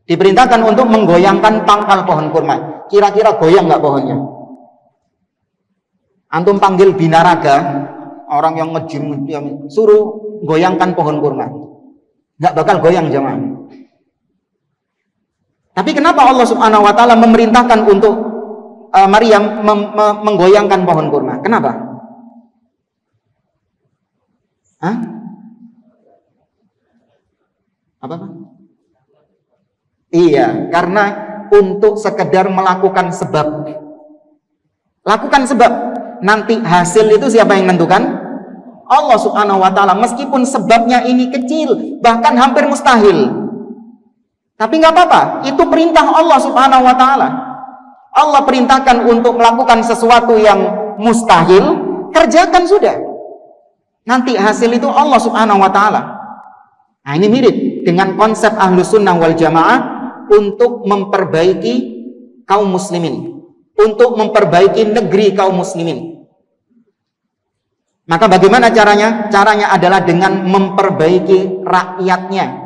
S1: Diperintahkan untuk menggoyangkan pangkal pohon kurma. Kira-kira goyang nggak pohonnya? Antum panggil binaraga, orang yang ngejim, suruh goyangkan pohon kurma, nggak bakal goyang jemaah. Tapi kenapa Allah Subhanahu Wa Taala memerintahkan untuk Maryam menggoyangkan pohon kurma? Kenapa? Hah? Apa? Iya, karena untuk sekedar melakukan sebab. Lakukan sebab. Nanti hasil itu siapa yang menentukan? Allah Subhanahu wa taala. Meskipun sebabnya ini kecil, bahkan hampir mustahil. Tapi nggak apa-apa, itu perintah Allah Subhanahu wa taala. Allah perintahkan untuk melakukan sesuatu yang mustahil, kerjakan sudah. Nanti hasil itu Allah Subhanahu wa taala. Nah, ini mirip dengan konsep Ahlus Sunnah wal Jamaah untuk memperbaiki kaum muslimin, untuk memperbaiki negeri kaum muslimin. Maka bagaimana caranya? Caranya adalah dengan memperbaiki rakyatnya.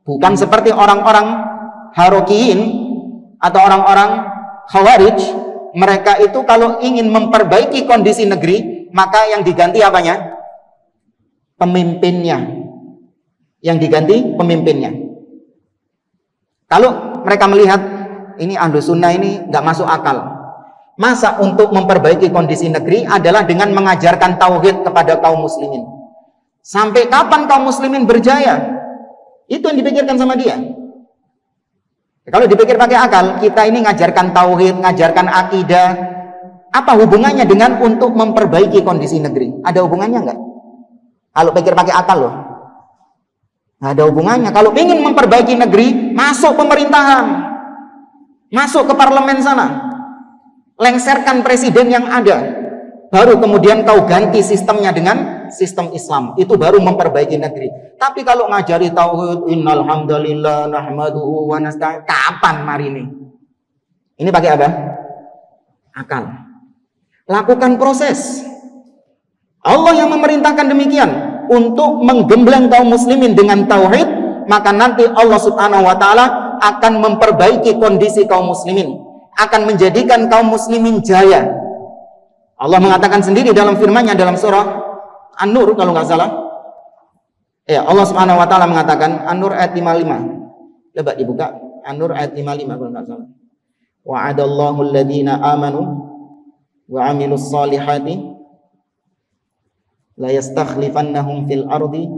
S1: Bukan seperti orang-orang Harokiyin atau orang-orang Khawarij. Mereka itu kalau ingin memperbaiki kondisi negeri, maka yang diganti apanya? Pemimpinnya. Yang diganti pemimpinnya. Kalau mereka melihat ini Ahlus Sunnah ini nggak masuk akal. Masa untuk memperbaiki kondisi negeri adalah dengan mengajarkan tauhid kepada kaum muslimin. Sampai kapan kaum muslimin berjaya? Itu yang dipikirkan sama dia. Kalau dipikir pakai akal, kita ini ngajarkan tauhid, ngajarkan akidah. Apa hubungannya dengan untuk memperbaiki kondisi negeri? Ada hubungannya nggak? Kalau pikir pakai akal loh. Nggak ada hubungannya. Kalau ingin memperbaiki negeri, masuk pemerintahan. Masuk ke parlemen sana. Lengserkan presiden yang ada, baru kemudian kau ganti sistemnya dengan sistem Islam. Itu baru memperbaiki negeri. Tapi kalau ngajari tauhid, innal hamdalillah nahmaduhu wa nasta'in, kapan mari ini? Ini pakai apa? Akal. Lakukan proses. Allah yang memerintahkan demikian untuk menggembleng kaum muslimin dengan tauhid, maka nanti Allah Subhanahu wa taala akan memperbaiki kondisi kaum muslimin, akan menjadikan kaum muslimin jaya. Allah mengatakan sendiri dalam firman-Nya dalam surah An-Nur kalau nggak salah. Ya, Allah Subhanahu wa taala mengatakan An-Nur ayat 55. Coba dibuka An-Nur ayat 55 kalau nggak salah. Wa'adallahu alladhina amanu wa 'amilus solihati la yastakhlifannahum fil ardi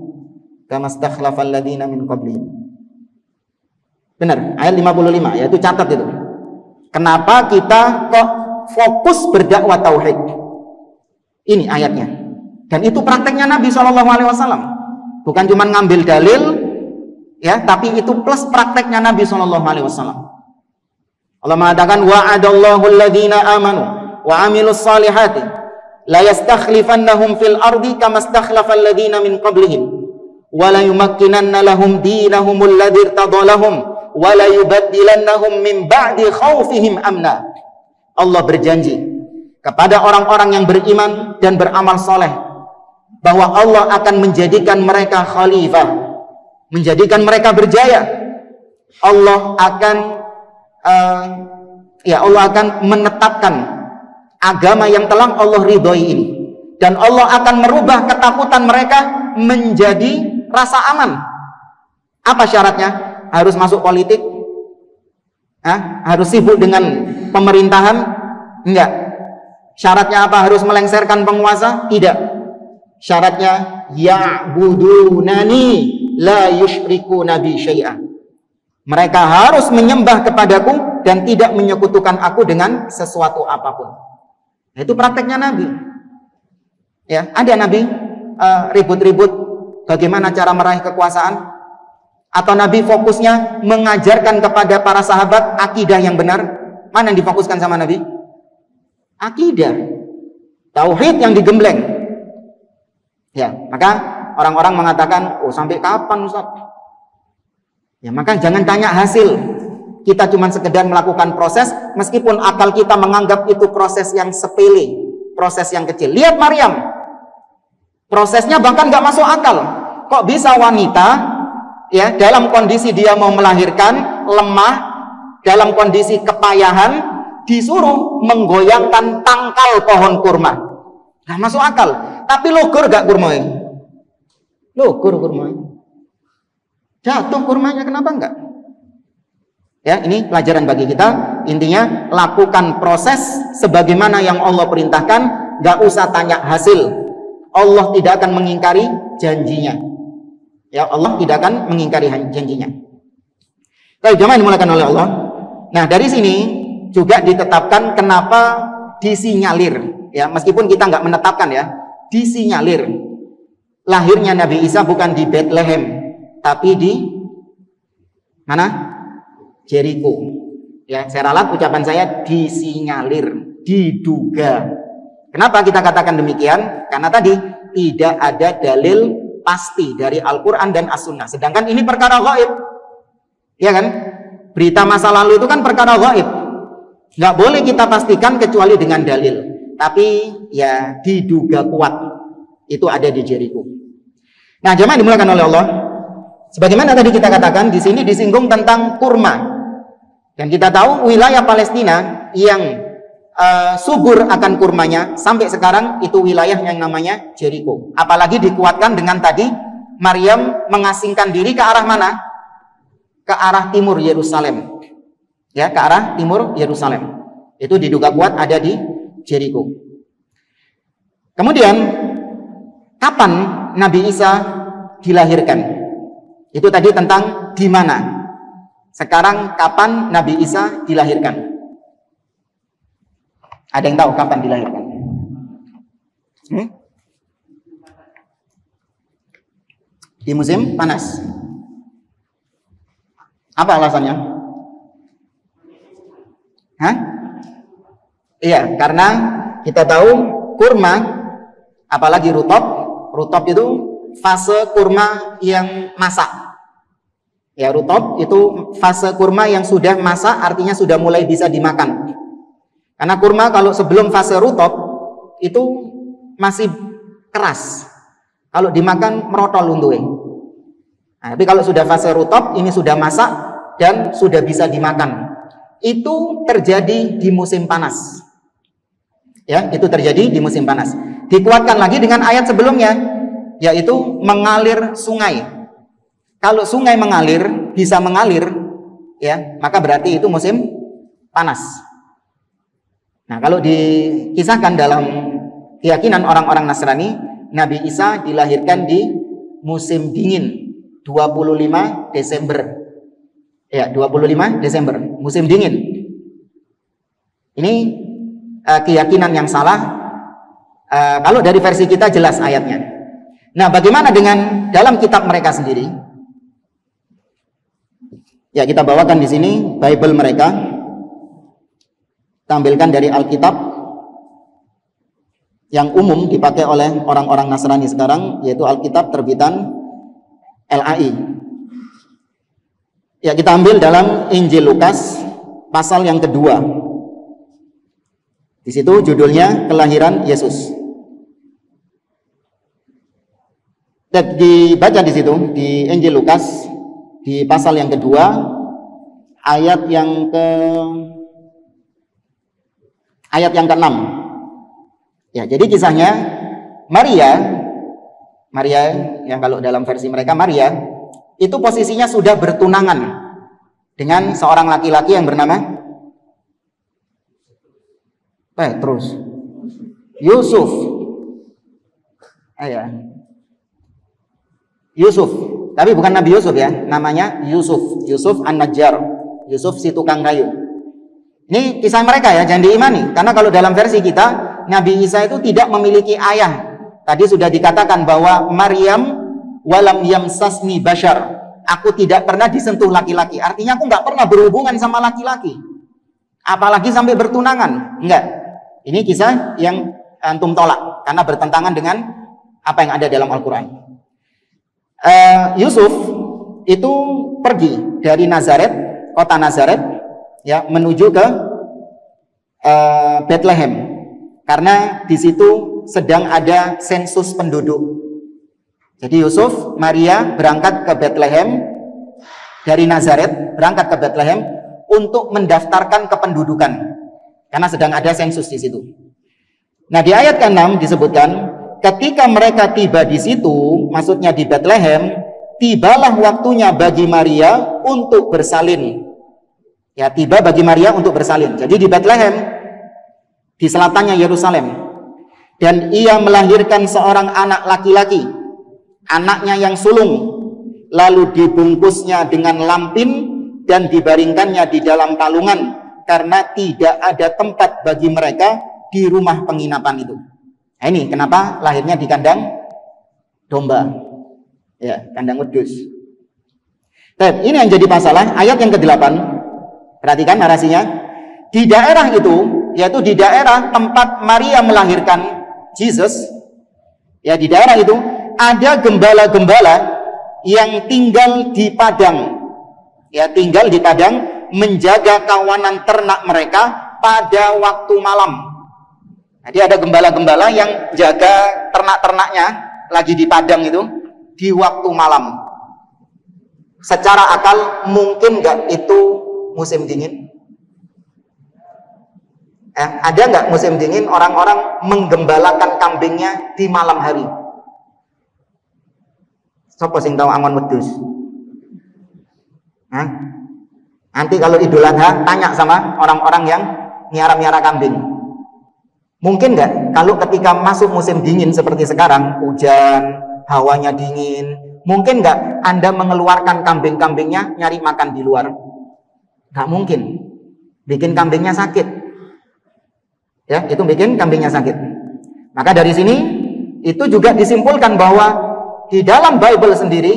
S1: kama stakhlafal ladzina min qablihim. Benar, ayat 55, yaitu catat itu. Kenapa kita kok fokus berdakwah tauhid? Ini ayatnya. Dan itu prakteknya Nabi SAW. Bukan cuma ngambil dalil, ya, tapi itu plus prakteknya Nabi SAW. Allah mengatakan wa'adallahu alladhina amanu wa 'amilus solihati la yastakhlifannahum fil ardi kama stakhlafal ladzina min qablihim wa la yumakkinanna lahum dinahumul ladzi irtadalahum wa la yubaddilannahum min ba'di khaufihim amna. Allah berjanji kepada orang-orang yang beriman dan beramal soleh bahwa Allah akan menjadikan mereka khalifah, menjadikan mereka berjaya. Allah akan menetapkan agama yang telah Allah ridhoi ini, dan Allah akan merubah ketakutan mereka menjadi rasa aman. Apa syaratnya? Harus masuk politik? Harus sibuk dengan pemerintahan? Enggak. Syaratnya apa? Harus melengsarkan penguasa? Tidak. Syaratnya ya'budunani la yusyrikuna bi syai'a. Mereka harus menyembah kepadaku dan tidak menyekutukan aku dengan sesuatu apapun. Itu prakteknya Nabi. Ya, ada Nabi ribut-ribut bagaimana cara meraih kekuasaan? Atau Nabi fokusnya mengajarkan kepada para sahabat akidah yang benar? Mana yang difokuskan sama Nabi? Akidah, tauhid yang digembleng. Ya, maka orang-orang mengatakan, oh sampai kapan Ustaz? Ya, maka jangan tanya hasil. Kita cuma sekedar melakukan proses, meskipun akal kita menganggap itu proses yang sepele, proses yang kecil. Lihat Maryam, prosesnya bahkan nggak masuk akal. Kok bisa wanita, ya, dalam kondisi dia mau melahirkan, lemah, dalam kondisi kepayahan, disuruh menggoyangkan tangkal pohon kurma? Nah, masuk akal. Tapi logur gak kurmanya? Logur kurmanya. Jatuh kurmanya, kenapa enggak? Ya, ini pelajaran bagi kita. Intinya, lakukan proses sebagaimana yang Allah perintahkan. Gak usah tanya hasil. Allah tidak akan mengingkari janjinya. Ya, Allah tidak akan mengingkari janjinya. Baik, jemaah dimulakan oleh Allah. Nah, dari sini juga ditetapkan kenapa disinyalir. Ya, meskipun kita nggak menetapkan, ya, disinyalir lahirnya Nabi Isa bukan di Bethlehem, tapi di mana? Jericho. Ya, saya ralat ucapan saya, disinyalir, diduga. Kenapa kita katakan demikian? Karena tadi tidak ada dalil pasti dari Al-Quran dan As-Sunnah. Sedangkan ini perkara gaib, ya kan? Berita masa lalu itu kan perkara gaib, nggak boleh kita pastikan kecuali dengan dalil. Tapi ya diduga kuat itu ada di Jericho. Nah, jemaah dimulakan oleh Allah. Sebagaimana tadi kita katakan, di sini disinggung tentang kurma. Dan kita tahu wilayah Palestina yang subur akan kurmanya sampai sekarang itu wilayah yang namanya Jericho. Apalagi dikuatkan dengan tadi Maryam mengasingkan diri ke arah mana? Ke arah timur Yerusalem. Ya, ke arah timur Yerusalem. Itu diduga kuat ada di Jericho. Kemudian kapan Nabi Isa dilahirkan? Itu tadi tentang di mana. Sekarang kapan Nabi Isa dilahirkan? Ada yang tahu kapan dilahirkan? Di musim panas. Apa alasannya? Hah? Iya, karena kita tahu kurma, apalagi rutop, Rutop itu fase kurma yang masak. Ya, rutop itu fase kurma yang sudah masak, artinya sudah mulai bisa dimakan. Karena kurma kalau sebelum fase rutop itu masih keras. Kalau dimakan merotol untuhe. Nah, tapi kalau sudah fase rutop, ini sudah masak dan sudah bisa dimakan. Itu terjadi di musim panas. Ya, itu terjadi di musim panas. Dikuatkan lagi dengan ayat sebelumnya, yaitu mengalir sungai. Kalau sungai mengalir, bisa mengalir, ya, maka berarti itu musim panas. Nah, kalau dikisahkan dalam keyakinan orang-orang Nasrani, Nabi Isa dilahirkan di musim dingin, 25 Desember. Ya, 25 Desember, musim dingin. Ini keyakinan yang salah. Kalau dari versi kita jelas ayatnya. Nah, bagaimana dengan dalam kitab mereka sendiri? Ya, kita bawakan di sini Bible mereka. Tampilkan dari Alkitab yang umum dipakai oleh orang-orang Nasrani sekarang, yaitu Alkitab terbitan LAI. Ya, kita ambil dalam Injil Lukas pasal yang kedua. Di situ judulnya Kelahiran Yesus. Dan dibaca di situ di Injil Lukas di pasal yang kedua ayat yang ke-6. Ya, jadi kisahnya Maria yang kalau dalam versi mereka Maria itu posisinya sudah bertunangan dengan seorang laki-laki yang bernama Petrus, Yusuf. Yusuf, tapi bukan Nabi Yusuf ya, namanya Yusuf An-Najjar, Yusuf si tukang kayu. Ini kisah mereka ya, jangan diimani. Karena kalau dalam versi kita, Nabi Isa itu tidak memiliki ayah. Tadi sudah dikatakan bahwa Maryam walam yamsasni bashar, aku tidak pernah disentuh laki-laki. Artinya aku nggak pernah berhubungan sama laki-laki, apalagi sampai bertunangan. Enggak. Ini kisah yang antum tolak karena bertentangan dengan apa yang ada dalam Al-Quran. Yusuf itu pergi dari Nazaret, kota Nazaret, ya, menuju ke Bethlehem, karena di situ sedang ada sensus penduduk. Jadi Yusuf, Maria berangkat ke Bethlehem dari Nazaret, berangkat ke Bethlehem untuk mendaftarkan kependudukan, karena sedang ada sensus di situ. Nah, di ayat ke-6 disebutkan, ketika mereka tiba di situ, maksudnya di Bethlehem, tibalah waktunya bagi Maria untuk bersalin. Ya, tiba bagi Maria untuk bersalin. Jadi di Bethlehem, di selatannya Yerusalem, dan ia melahirkan seorang anak laki-laki, anaknya yang sulung, lalu dibungkusnya dengan lampin dan dibaringkannya di dalam palungan, karena tidak ada tempat bagi mereka di rumah penginapan itu. Nah, ini kenapa lahirnya di kandang domba, ya, kandang wedus. Ini yang jadi masalah. Ayat yang ke-8, perhatikan narasinya. Di daerah itu, yaitu di daerah tempat Maria melahirkan Jesus, ya, di daerah itu ada gembala-gembala yang tinggal di padang, ya, tinggal di padang menjaga kawanan ternak mereka pada waktu malam. Jadi ada gembala-gembala yang jaga ternak-ternaknya lagi di padang itu di waktu malam. Secara akal mungkin nggak itu musim dingin? Ada nggak musim dingin orang-orang menggembalakan kambingnya di malam hari? Sopo sing tahu angon wedhus? Nanti kalau Idul Adha tanya sama orang-orang yang miara-miara kambing. Mungkin nggak kalau ketika masuk musim dingin seperti sekarang, hujan, hawanya dingin, mungkin nggak Anda mengeluarkan kambing-kambingnya nyari makan di luar? Nggak mungkin. Bikin kambingnya sakit. Ya, itu bikin kambingnya sakit. Maka dari sini itu juga disimpulkan bahwa di dalam Bible sendiri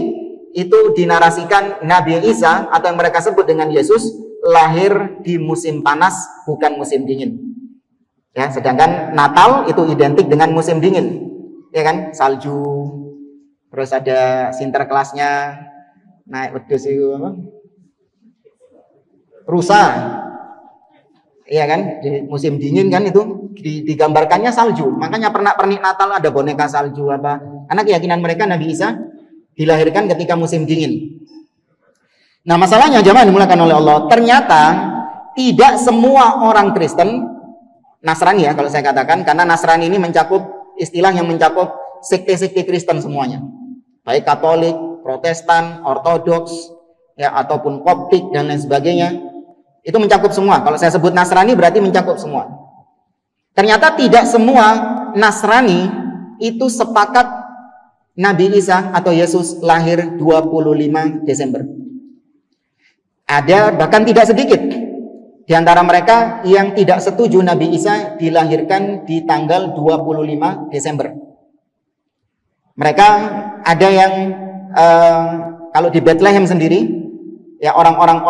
S1: itu dinarasikan Nabi Isa atau yang mereka sebut dengan Yesus lahir di musim panas, bukan musim dingin. Ya, sedangkan Natal itu identik dengan musim dingin. ya kan, salju, terus ada Sinterklasnya, naik wedhus itu apa? Rusa, iya kan, di musim dingin kan itu digambarkannya salju. Makanya pernak-pernik Natal ada boneka salju apa? Karena keyakinan mereka Nabi Isa dilahirkan ketika musim dingin. Nah masalahnya jemaah dimulakan oleh Allah, ternyata tidak semua orang Kristen, Nasrani ya kalau saya katakan, karena Nasrani ini mencakup istilah yang mencakup sekte-sekte Kristen semuanya, baik Katolik, Protestan, Ortodoks, ya ataupun Koptik dan lain sebagainya, itu mencakup semua. Kalau saya sebut Nasrani berarti mencakup semua. Ternyata tidak semua Nasrani itu sepakat Nabi Isa atau Yesus lahir 25 Desember. Ada bahkan tidak sedikit di antara mereka yang tidak setuju Nabi Isa dilahirkan di tanggal 25 Desember. Mereka ada yang kalau di Bethlehem sendiri, ya orang-orang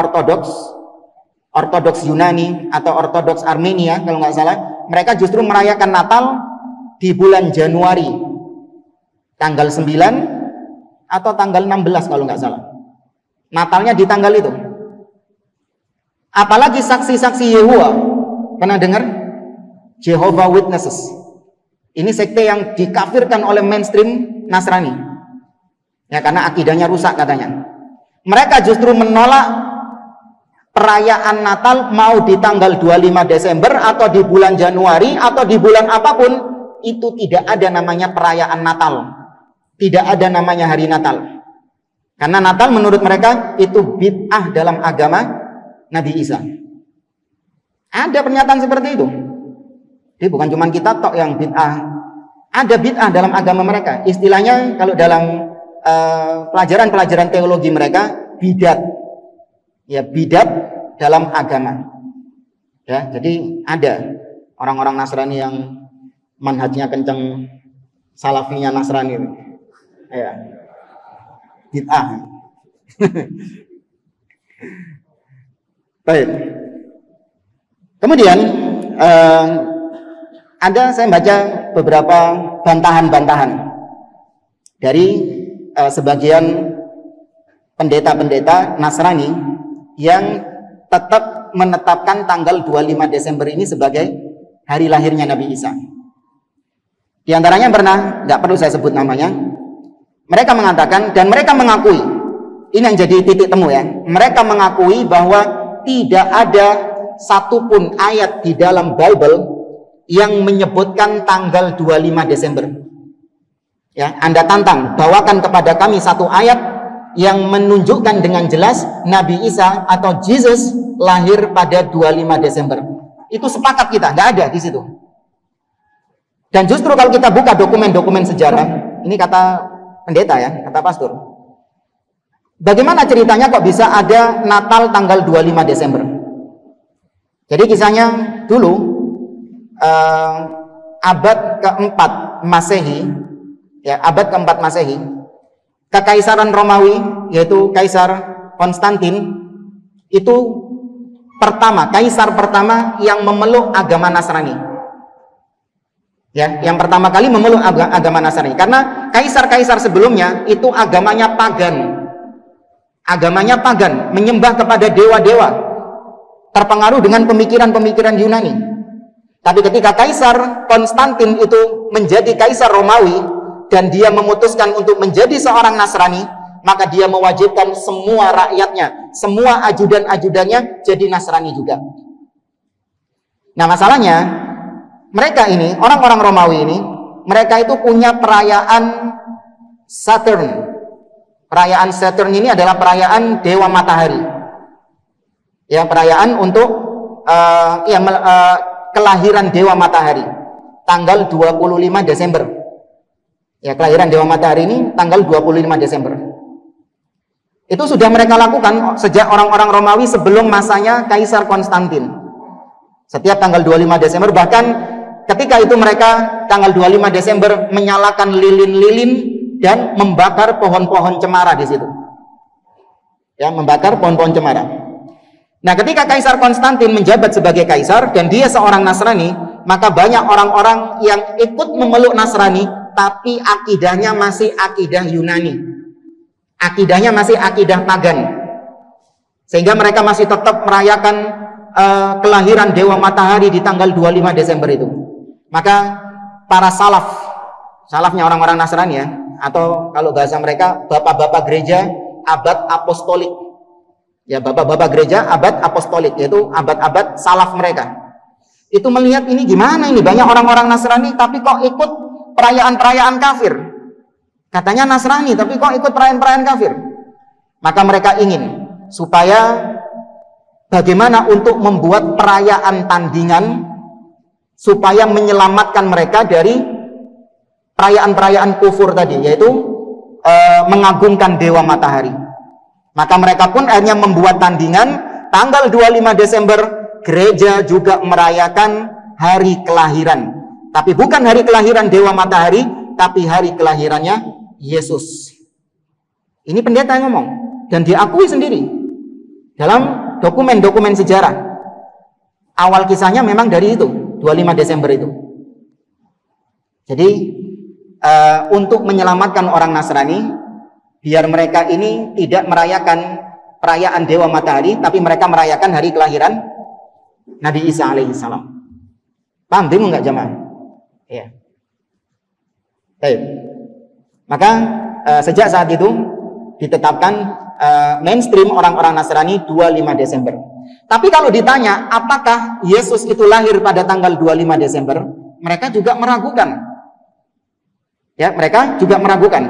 S1: Ortodoks Yunani atau Ortodoks Armenia kalau nggak salah, mereka justru merayakan Natal di bulan Januari, tanggal 9 atau tanggal 16 kalau nggak salah. Natalnya di tanggal itu. Apalagi saksi-saksi Yehuwa, pernah dengar? Jehovah Witnesses. Ini sekte yang dikafirkan oleh mainstream Nasrani. Ya karena akidahnya rusak katanya. Mereka justru menolak perayaan Natal mau di tanggal 25 Desember atau di bulan Januari atau di bulan apapun, itu tidak ada namanya perayaan Natal. Tidak ada namanya hari Natal. Karena Natal menurut mereka itu bid'ah dalam agama Nabi Isa. Ada pernyataan seperti itu. Jadi bukan cuma kita tok yang bid'ah. Ada bid'ah dalam agama mereka. Istilahnya kalau dalam pelajaran-pelajaran teologi mereka, bidat. Ya, bidat dalam agama. Ya, jadi ada orang-orang Nasrani yang manhajnya kenceng, salafinya Nasrani. Ya. Bid'ah. Baik. Kemudian saya baca beberapa bantahan-bantahan dari sebagian pendeta-pendeta Nasrani yang tetap menetapkan tanggal 25 Desember ini sebagai hari lahirnya Nabi Isa. Di antaranya pernah, nggak perlu saya sebut namanya, mereka mengatakan dan mereka mengakui, ini yang jadi titik temu ya, mereka mengakui bahwa tidak ada satupun ayat di dalam Bible yang menyebutkan tanggal 25 Desember. Ya, Anda tantang, bawakan kepada kami satu ayat yang menunjukkan dengan jelas Nabi Isa atau Jesus lahir pada 25 Desember. Itu sepakat kita, nggak ada di situ. Dan justru kalau kita buka dokumen-dokumen sejarah, ini kata pendeta ya, kata pastor, bagaimana ceritanya kok bisa ada Natal tanggal 25 Desember? Jadi kisahnya dulu abad keempat Masehi, ya abad keempat Masehi, Kekaisaran Romawi yaitu Kaisar Konstantin itu kaisar pertama yang memeluk agama Nasrani. Ya, yang pertama kali memeluk agama Nasrani karena kaisar-kaisar sebelumnya itu agamanya pagan. Agamanya pagan, menyembah kepada dewa-dewa, terpengaruh dengan pemikiran-pemikiran Yunani. Tapi ketika Kaisar Konstantin itu menjadi Kaisar Romawi dan dia memutuskan untuk menjadi seorang Nasrani, maka dia mewajibkan semua rakyatnya, semua ajudan-ajudannya jadi Nasrani juga. Nah masalahnya, mereka ini, orang-orang Romawi ini, mereka itu punya perayaan Saturn. Perayaan Saturn ini adalah perayaan Dewa Matahari. Ya, perayaan untuk kelahiran Dewa Matahari. Tanggal 25 Desember. Ya, kelahiran Dewa Matahari ini tanggal 25 Desember. Itu sudah mereka lakukan sejak orang-orang Romawi sebelum masanya Kaisar Konstantin. Setiap tanggal 25 Desember, bahkan ketika itu mereka tanggal 25 Desember menyalakan lilin-lilin dan membakar pohon-pohon cemara di situ. Ya, membakar pohon-pohon cemara. Nah, ketika Kaisar Konstantin menjabat sebagai kaisar dan dia seorang Nasrani, maka banyak orang-orang yang ikut memeluk Nasrani tapi akidahnya masih akidah Yunani. Akidahnya masih akidah pagan. Sehingga mereka masih tetap merayakan kelahiran Dewa Matahari di tanggal 25 Desember itu. Maka para salafnya orang-orang Nasrani ya, atau kalau bahasa mereka bapak-bapak gereja abad apostolik. Ya, bapak-bapak gereja abad apostolik, yaitu abad-abad salaf mereka. Itu melihat ini gimana ini, banyak orang-orang Nasrani tapi kok ikut perayaan-perayaan kafir. Katanya Nasrani tapi kok ikut perayaan-perayaan kafir. Maka mereka ingin supaya bagaimana untuk membuat perayaan tandingan supaya menyelamatkan mereka dari perayaan-perayaan kufur tadi, yaitu mengagungkan Dewa Matahari. Maka mereka pun akhirnya membuat tandingan tanggal 25 Desember gereja juga merayakan hari kelahiran. Tapi bukan hari kelahiran Dewa Matahari, tapi hari kelahirannya Yesus. Ini pendeta yang ngomong dan diakui sendiri dalam dokumen-dokumen sejarah. Awal kisahnya memang dari itu, 25 Desember itu. Jadi untuk menyelamatkan orang Nasrani, biar mereka ini tidak merayakan perayaan Dewa Matahari, tapi mereka merayakan hari kelahiran Nabi Isa alaihissalam. Paham bingung nggak jemaah? Ya. Baik. Maka sejak saat itu ditetapkan mainstream orang-orang Nasrani 25 Desember. Tapi kalau ditanya apakah Yesus itu lahir pada tanggal 25 Desember, mereka juga meragukan. Ya, mereka juga meragukan.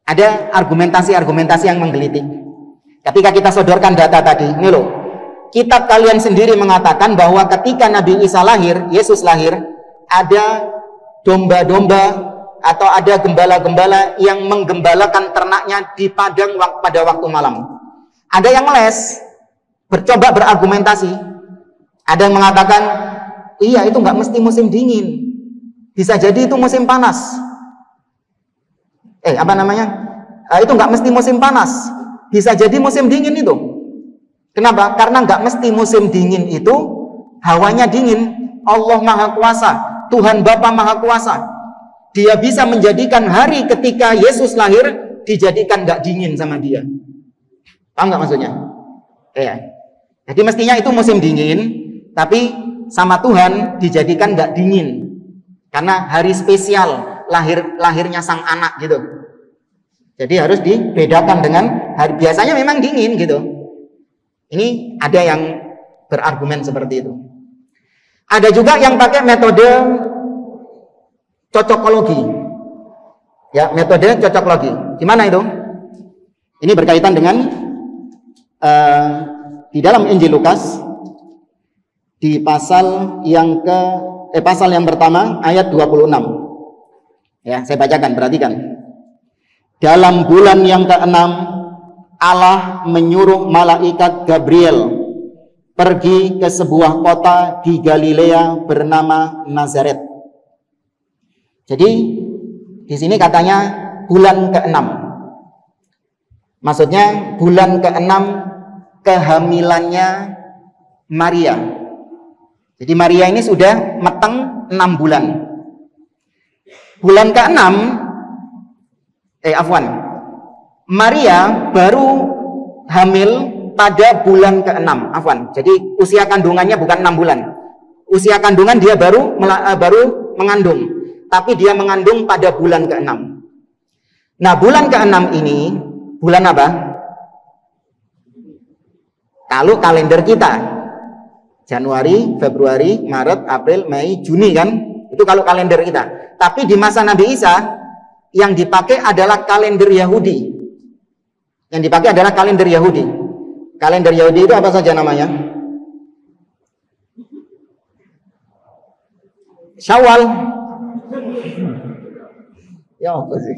S1: Ada argumentasi-argumentasi yang menggelitik. Ketika kita sodorkan data tadi, ini loh, kitab kalian sendiri mengatakan bahwa ketika Nabi Isa lahir, Yesus lahir, ada domba-domba atau ada gembala-gembala yang menggembalakan ternaknya di padang pada waktu malam. Ada yang les, bercoba berargumentasi. Ada yang mengatakan, iya itu nggak mesti musim dingin, bisa jadi itu musim panas. Itu nggak mesti musim panas, bisa jadi musim dingin itu. Kenapa? Karena nggak mesti musim dingin itu hawanya dingin. Allah Maha Kuasa, Tuhan Bapa Maha Kuasa, Dia bisa menjadikan hari ketika Yesus lahir dijadikan nggak dingin sama Dia. Paham nggak maksudnya? Iya. Jadi mestinya itu musim dingin, tapi sama Tuhan dijadikan nggak dingin karena hari spesial lahirnya sang anak gitu. Jadi harus dibedakan dengan hari biasanya memang dingin gitu. Ini ada yang berargumen seperti itu. Ada juga yang pakai metode cocokologi. Ya, metode cocokologi. Gimana itu? Ini berkaitan dengan di dalam Injil Lukas di pasal yang pertama ayat 26. Ya, saya bacakan, perhatikan. Dalam bulan yang ke-6, Allah menyuruh malaikat Gabriel pergi ke sebuah kota di Galilea bernama Nazaret. Jadi di sini katanya bulan ke-6. Maksudnya bulan ke-6 kehamilannya Maria. Jadi Maria ini sudah meteng 6 bulan. Bulan ke-6 Maria baru hamil pada bulan ke-6. Jadi usia kandungannya bukan 6 bulan. Usia kandungan dia baru mengandung, tapi dia mengandung pada bulan ke-6. Nah, bulan ke-6 ini bulan apa? Kalau kalender kita Januari, Februari, Maret, April, Mei, Juni kan? Itu kalau kalender kita. Tapi di masa Nabi Isa yang dipakai adalah kalender Yahudi. Yang dipakai adalah kalender Yahudi. Kalender Yahudi itu apa saja namanya? Syawal. Ya apa sih?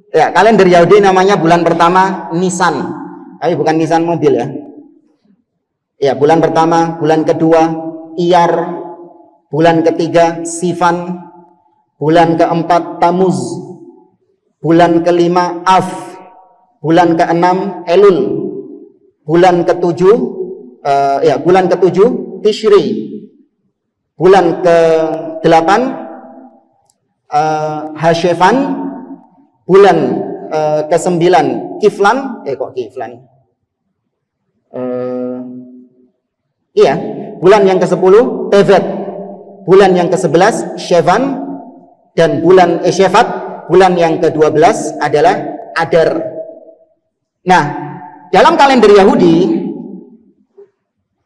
S1: Ya, kalender Yahudi namanya bulan pertama Nisan. Tapi bukan Nisan mobil ya. Ya, bulan pertama, bulan kedua Iyar, bulan ketiga Sivan, bulan keempat Tamuz, bulan kelima Af, bulan keenam Elul, bulan ketujuh Tishri, bulan ke-8 Hasyefan, bulan ke-9 Kiflan, kok Kiflan? Iya, bulan yang ke-10 Tevet, bulan yang ke-11 Syevan, dan bulan Syefat, bulan yang ke-12 adalah Adar. Nah, dalam kalender Yahudi,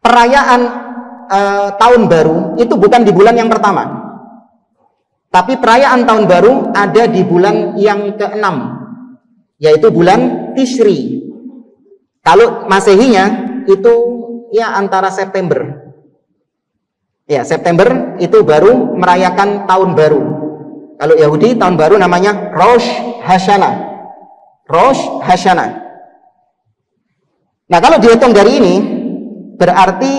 S1: perayaan tahun baru itu bukan di bulan yang pertama, tapi perayaan tahun baru ada di bulan yang ke-6, yaitu bulan Tishri. Kalau Masehinya itu ya antara September. Ya, September itu baru merayakan tahun baru. Kalau Yahudi tahun baru namanya Rosh Hashanah. Rosh Hashanah. Nah, kalau dihitung dari ini berarti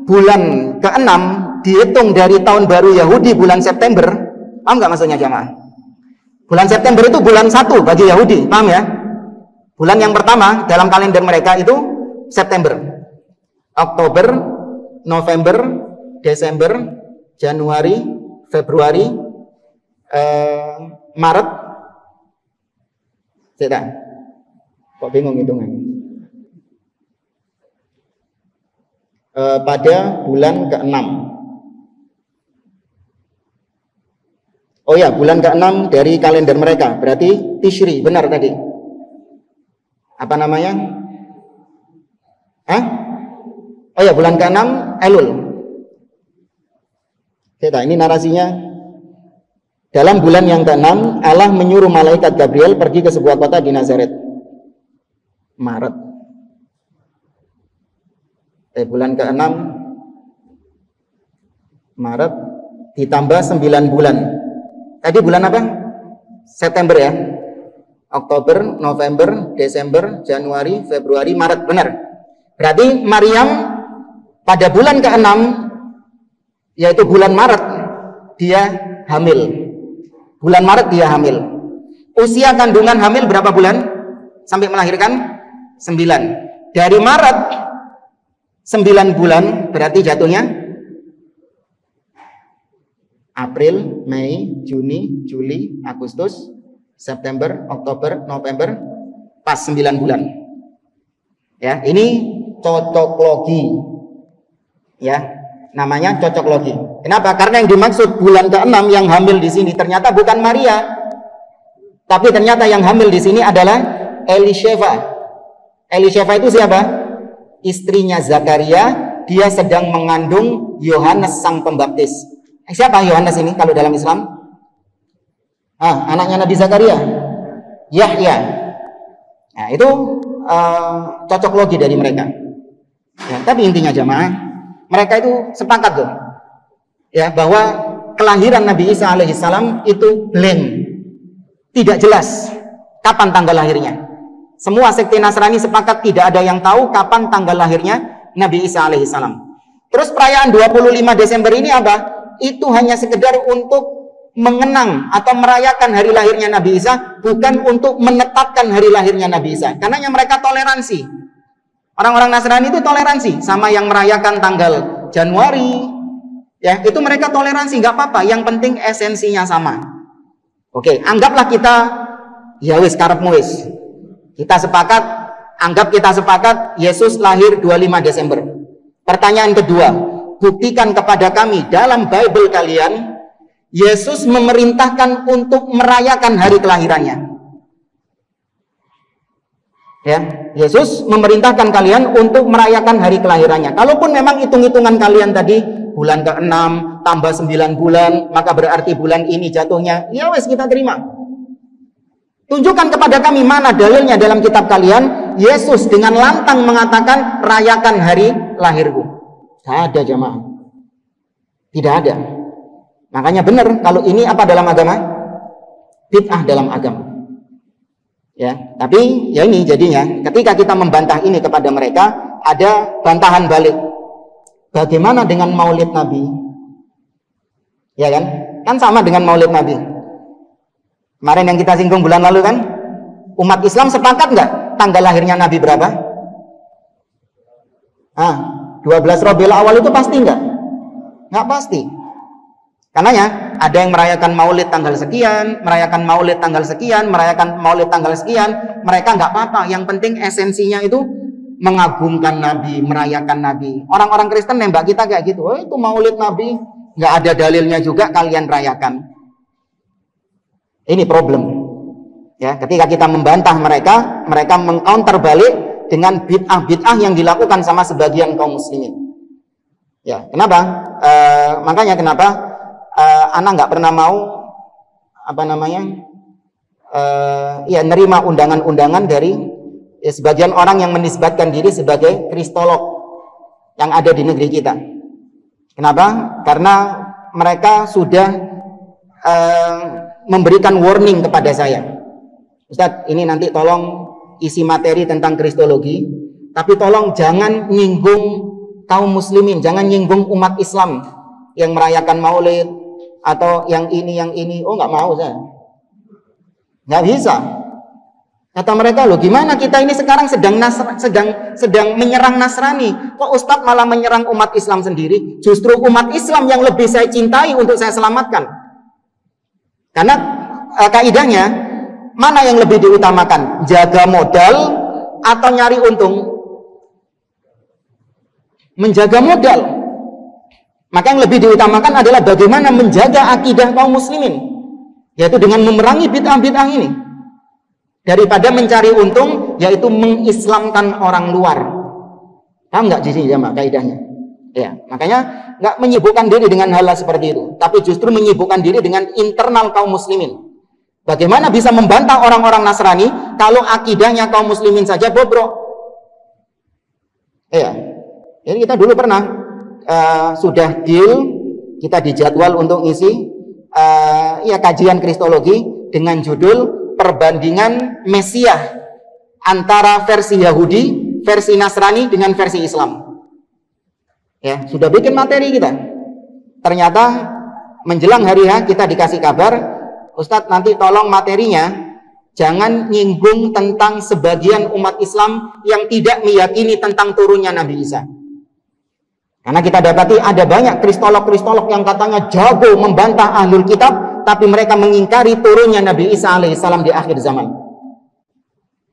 S1: bulan ke-6 dihitung dari tahun baru Yahudi bulan September. Paham nggak maksudnya jamaah? Bulan September itu bulan 1 bagi Yahudi, paham ya? Bulan yang pertama dalam kalender mereka itu September. Oktober, November, Desember, Januari, Februari, Maret. Tidak. Kok bingung hitungannya? Pada bulan ke-6. Oh ya, bulan ke-6 dari kalender mereka. Berarti Tishri, benar tadi. Apa namanya? Oh ya, bulan ke-6 Elul. Ini narasinya. Dalam bulan yang ke-6 Allah menyuruh malaikat Gabriel pergi ke sebuah kota di Nazaret. Maret. Bulan ke-6 Maret ditambah 9 bulan. Tadi bulan apa? September ya. Oktober, November, Desember, Januari, Februari, Maret. Benar. Berarti Maryam pada bulan ke-6 yaitu bulan Maret dia hamil. Bulan Maret dia hamil. Usia kandungan hamil berapa bulan? Sampai melahirkan 9. Dari Maret 9 bulan berarti jatuhnya April, Mei, Juni, Juli, Agustus, September, Oktober, November, pas 9 bulan. Ya, ini cocok logi. Ya, namanya cocok logi. Kenapa? Karena yang dimaksud bulan ke-6 yang hamil di sini ternyata bukan Maria. Tapi ternyata yang hamil di sini adalah Elisheva. Elisheva itu siapa? Istrinya Zakaria. Dia sedang mengandung Yohanes Sang Pembaptis. Siapa Yohanes ini kalau dalam Islam? Anaknya Nabi Zakaria, Yahya. Nah, itu cocok logi dari mereka. Ya, tapi intinya jamaah, mereka itu sepakat tuh, ya, bahwa kelahiran Nabi Isa alaihissalam itu blank, tidak jelas kapan tanggal lahirnya. Semua sekte Nasrani sepakat tidak ada yang tahu kapan tanggal lahirnya Nabi Isa alaihissalam. Terus perayaan 25 Desember ini apa? Itu hanya sekedar untuk mengenang atau merayakan hari lahirnya Nabi Isa, bukan untuk menetapkan hari lahirnya Nabi Isa. Karena mereka toleransi. Orang-orang Nasrani itu toleransi sama yang merayakan tanggal Januari. Ya, itu mereka toleransi, nggak apa-apa. Yang penting esensinya sama. Oke, anggaplah kita ya wis karepmu wis. Kita sepakat, anggap kita sepakat Yesus lahir 25 Desember. Pertanyaan kedua, buktikan kepada kami dalam Bible kalian Yesus memerintahkan untuk merayakan hari kelahirannya. Ya, Yesus memerintahkan kalian untuk merayakan hari kelahirannya. Kalaupun memang hitung-hitungan kalian tadi bulan ke-6 tambah 9 bulan, maka berarti bulan ini jatuhnya, ya wes kita terima. Tunjukkan kepada kami mana dalilnya dalam kitab kalian Yesus dengan lantang mengatakan rayakan hari lahirku. Tidak ada jamaah. Tidak ada. Makanya benar kalau ini apa dalam agama? Bid'ah dalam agama. Ya, tapi ya ini jadinya ketika kita membantah ini kepada mereka ada bantahan balik. Bagaimana dengan Maulid Nabi? Ya kan? Kan sama dengan Maulid Nabi. Kemarin yang kita singgung bulan lalu kan? Umat Islam sepakat nggak tanggal lahirnya Nabi berapa? 12 Rabiul Awal itu pasti nggak? Nggak pasti. Karenanya ada yang merayakan maulid tanggal sekian, merayakan maulid tanggal sekian, merayakan maulid tanggal sekian. Mereka nggak apa-apa. Yang penting esensinya itu mengagungkan Nabi, merayakan Nabi. Orang-orang Kristen nembak kita kayak gitu. Oh, itu maulid Nabi, nggak ada dalilnya juga kalian rayakan. Ini problem. Ya, ketika kita membantah mereka, mereka mengcounter balik dengan bid'ah-bid'ah yang dilakukan sama sebagian kaum muslimin. Ya, kenapa? Makanya kenapa anak nggak pernah mau nerima undangan-undangan dari sebagian orang yang menisbatkan diri sebagai kristolog yang ada di negeri kita. Kenapa? Karena mereka sudah memberikan warning kepada saya. Ustadz, ini nanti tolong isi materi tentang kristologi, tapi tolong jangan nyinggung kaum muslimin, jangan nyinggung umat Islam yang merayakan maulid atau yang ini. Oh, nggak mau saya. Nggak bisa. Kata mereka, loh gimana kita ini sekarang sedang menyerang Nasrani. Kok Ustadz malah menyerang umat Islam sendiri? Justru umat Islam yang lebih saya cintai untuk saya selamatkan. Karena kaidahnya, mana yang lebih diutamakan? Jaga modal atau nyari untung? Menjaga modal. Maka yang lebih diutamakan adalah bagaimana menjaga akidah kaum muslimin, yaitu dengan memerangi bid'ah-bid'ah ini, daripada mencari untung, yaitu mengislamkan orang luar. Paham nggak di sini jamaah kaidahnya? Ya, makanya nggak menyibukkan diri dengan hal seperti itu, tapi justru menyibukkan diri dengan internal kaum muslimin. Bagaimana bisa membantah orang-orang Nasrani kalau akidahnya kaum muslimin saja bobrok? Ya. Jadi kita dulu pernah sudah deal, kita dijadwal untuk ngisi kajian kristologi dengan judul perbandingan Mesiah antara versi Yahudi, versi Nasrani dengan versi Islam. Ya, sudah bikin materi kita. Ternyata menjelang hari H kita dikasih kabar, Ustadz nanti tolong materinya jangan nyinggung tentang sebagian umat Islam yang tidak meyakini tentang turunnya Nabi Isa. Karena kita dapati ada banyak kristolog-kristolog yang katanya jago membantah ahlul kitab, tapi mereka mengingkari turunnya Nabi Isa alaihissalam di akhir zaman.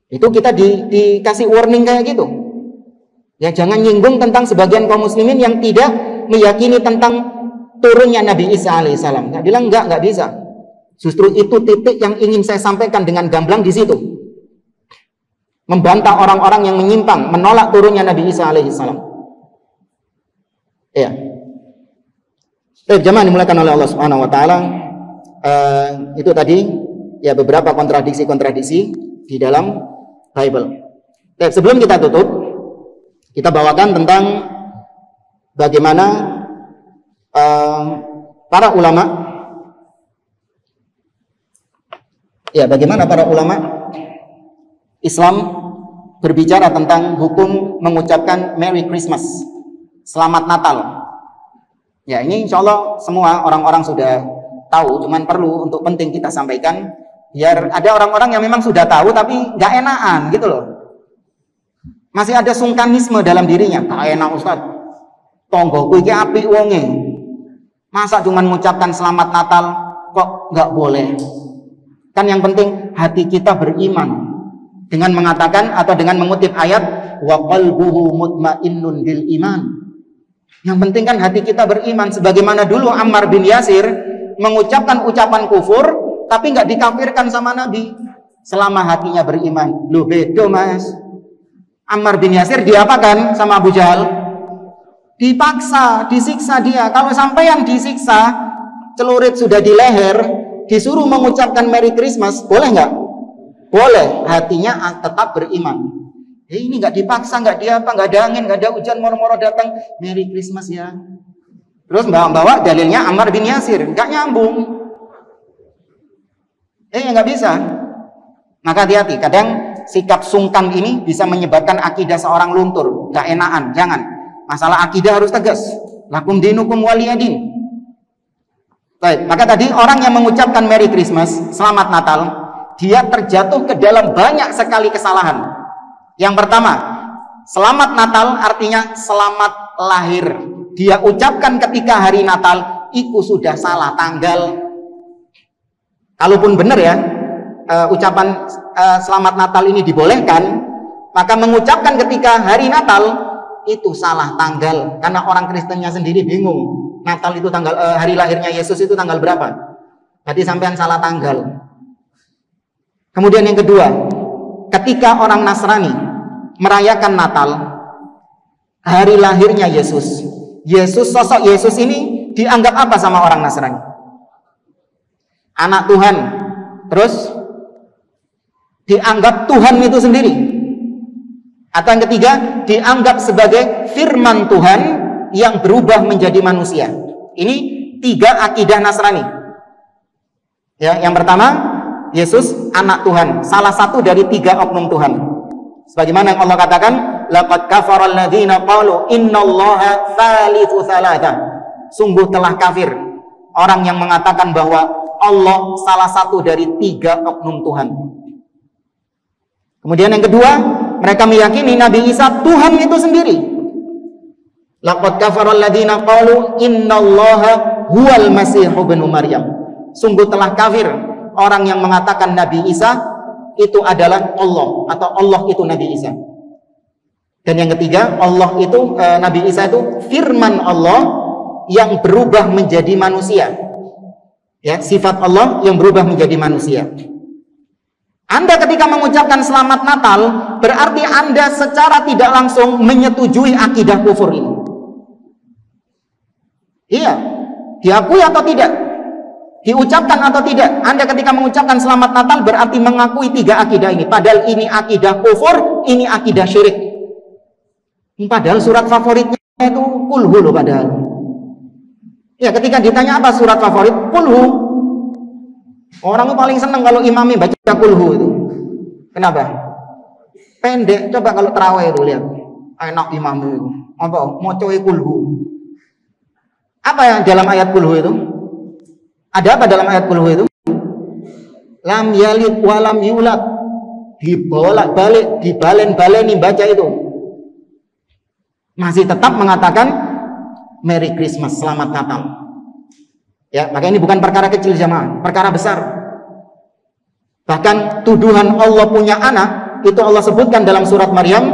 S1: Itu kita dikasih warning kayak gitu. Ya, jangan nyinggung tentang sebagian kaum muslimin yang tidak meyakini tentang turunnya Nabi Isa alaihissalam. Saya bilang enggak bisa. Justru itu titik yang ingin saya sampaikan dengan gamblang di situ. Membantah orang-orang yang menyimpang, menolak turunnya Nabi Isa alaihissalam. Ya. Jamaah dimulakan oleh Allah Subhanahu wa taala. Itu tadi ya beberapa kontradiksi-kontradiksi di dalam Bible. Sebelum kita tutup, kita bawakan tentang bagaimana para ulama Islam berbicara tentang hukum mengucapkan Merry Christmas, Selamat Natal. Ya, ini insya Allah semua orang-orang sudah tahu, cuman perlu untuk penting kita sampaikan, biar ada orang-orang yang memang sudah tahu tapi nggak enakan gitu loh. Masih ada sungkanisme dalam dirinya. Tak enak Ustaz, tonggoku iki apik wonge, masa cuman mengucapkan Selamat Natal kok nggak boleh? Kan yang penting hati kita beriman dengan mengatakan atau dengan mengutip ayat wa qalbuhu mutmainnun bil iman. Yang penting kan hati kita beriman, sebagaimana dulu Ammar bin Yasir mengucapkan ucapan kufur tapi nggak dikafirkan sama Nabi selama hatinya beriman. Loh bedo mas, Ammar bin Yasir diapakan sama Abu Jahal? Dipaksa, disiksa dia. Kalau sampean disiksa, celurit sudah di leher, disuruh mengucapkan Merry Christmas, boleh nggak? Boleh, hatinya tetap beriman. Ini nggak dipaksa, nggak nggak ada angin, nggak ada hujan, moro-moro datang Merry Christmas ya. Terus bawa dalilnya Ammar bin Yasir, nggak nyambung. Nggak bisa. Maka hati-hati, kadang sikap sungkan ini bisa menyebabkan akidah seorang luntur, nggak enakan. Jangan. Masalah akidah harus tegas. Lakum dinukum waliyadin. Baik, maka tadi orang yang mengucapkan Merry Christmas, Selamat Natal, dia terjatuh ke dalam banyak sekali kesalahan. Yang pertama, Selamat Natal artinya selamat lahir. Dia ucapkan ketika hari Natal, iku sudah salah tanggal. Kalaupun benar ya, ucapan selamat Natal ini dibolehkan, maka mengucapkan ketika hari Natal itu salah tanggal, karena orang Kristennya sendiri bingung. Natal itu tanggal hari lahirnya Yesus itu tanggal berapa? Berarti sampean salah tanggal. Kemudian yang kedua, ketika orang Nasrani merayakan Natal, hari lahirnya Yesus, sosok Yesus ini dianggap apa sama orang Nasrani? Anak Tuhan. Terus dianggap Tuhan itu sendiri. Atau yang ketiga, dianggap sebagai firman Tuhan yang berubah menjadi manusia. Ini 3 akidah Nasrani. Ya, yang pertama, Yesus anak Tuhan, salah satu dari 3 oknum Tuhan. Sebagaimana yang Allah katakan, laqad kafara alladziina qalu innallaha tsalitsu tsalatsa. Sungguh telah kafir orang yang mengatakan bahwa Allah salah satu dari 3 oknum Tuhan. Kemudian yang kedua, mereka meyakini Nabi Isa Tuhan itu sendiri. Laqad kafara alladziina qalu innallaha huwal masiihu ibnu Maryam. Sungguh telah kafir orang yang mengatakan Nabi Isa itu adalah Allah, atau Allah itu Nabi Isa. Dan yang ketiga, Allah itu Nabi Isa itu firman Allah yang berubah menjadi manusia. Ya, sifat Allah yang berubah menjadi manusia. Anda ketika mengucapkan selamat Natal, berarti Anda secara tidak langsung menyetujui akidah kufur ini. Iya, diakui atau tidak? Diucapkan atau tidak? Anda ketika mengucapkan selamat Natal berarti mengakui 3 akidah ini. Padahal ini akidah kufur, ini akidah syirik. Padahal surat favoritnya itu kulhu loh padahal. Ya, ketika ditanya apa surat favorit, kulhu. Orang paling senang kalau imami baca kulhu itu. Kenapa? Pendek. Coba kalau terawih itu lihat. Enak imammu itu. Apa? Mocoe kulhu. Apa yang dalam ayat kulhu itu? Ada apa dalam ayat kulhu itu? Lam yalid walam yulad. Dibolak-balik, dibalen-baleni baca itu. Masih tetap mengatakan Merry Christmas, selamat Natal. Ya, maka ini bukan perkara kecil jamaah, perkara besar. Bahkan tuduhan Allah punya anak itu Allah sebutkan dalam surat Maryam.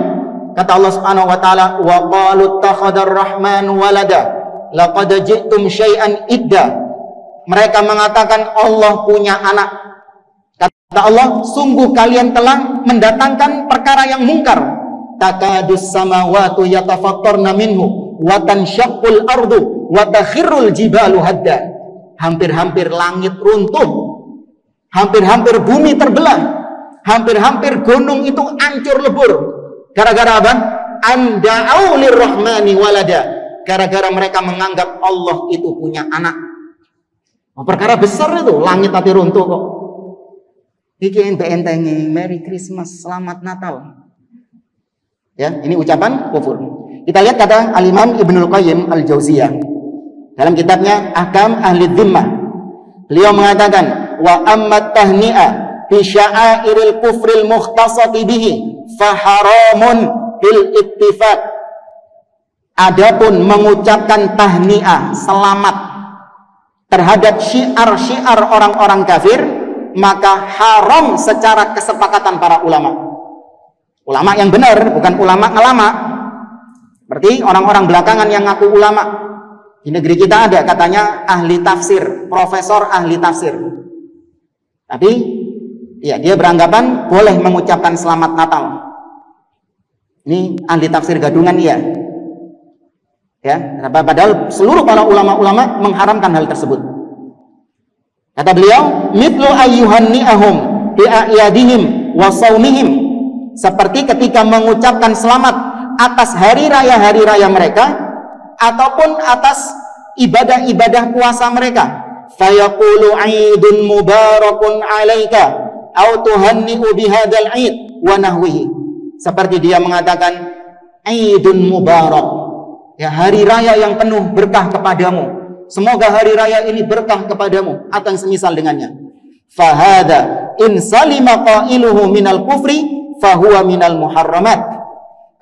S1: Kata Allah Subhanahu wa taala, "Wa qalu ittakhadar rahmanu walada, laqad ji'tum syai'an idda." Mereka mengatakan Allah punya anak. Kata Allah, sungguh kalian telah mendatangkan perkara yang mungkar. Takadus samawati yatafattarna minhu wa tanshaqqul ardu wa takhirrul jibalu hadda. Hampir-hampir langit runtuh, hampir-hampir bumi terbelah, hampir-hampir gunung itu hancur lebur. Gara-gara apa? Anda'u lirrahmani walada. Gara-gara mereka menganggap Allah itu punya anak. Perkara besar itu, langit tadi runtuh kok. Iki ente-entengi Merry Christmas, selamat Natal. Ya, ini ucapan kufur. Kita lihat kata Al-Imam Ibnul Qayyim Al-Jauziyah dalam kitabnya Ahkam Ahli Dhimmah. Beliau mengatakan, wa ammat tahni'a bi sya'airil kufril mukhtasati bihi fa haramun bil ittifaq. Adapun mengucapkan tahni'ah, selamat terhadap syiar-syiar orang-orang kafir, maka haram secara kesepakatan para ulama. Ulama yang benar, bukan ulama ngelama. Berarti orang-orang belakangan yang ngaku ulama. Di negeri kita ada katanya ahli tafsir, profesor ahli tafsir. Tapi ya dia beranggapan boleh mengucapkan selamat Natal. Ini ahli tafsir gadungan iya. Ya, padahal seluruh para ulama-ulama mengharamkan hal tersebut. Kata beliau, mithlu ayyuhanni'ahum bi a'yadihim wa shaumihim. Seperti ketika mengucapkan selamat atas hari raya mereka ataupun atas ibadah-ibadah puasa mereka. Fayaqulu 'aidun mubarakun 'alaika au tuhanni'u bihadzal 'aid wa nahwihi. Seperti dia mengatakan 'aidun mubarak. Ya, hari raya yang penuh berkah kepadamu. Semoga hari raya ini berkah kepadamu atau yang semisal dengannya. Fahada in salima qailuhu minal kufri fahuwa minal muharramat.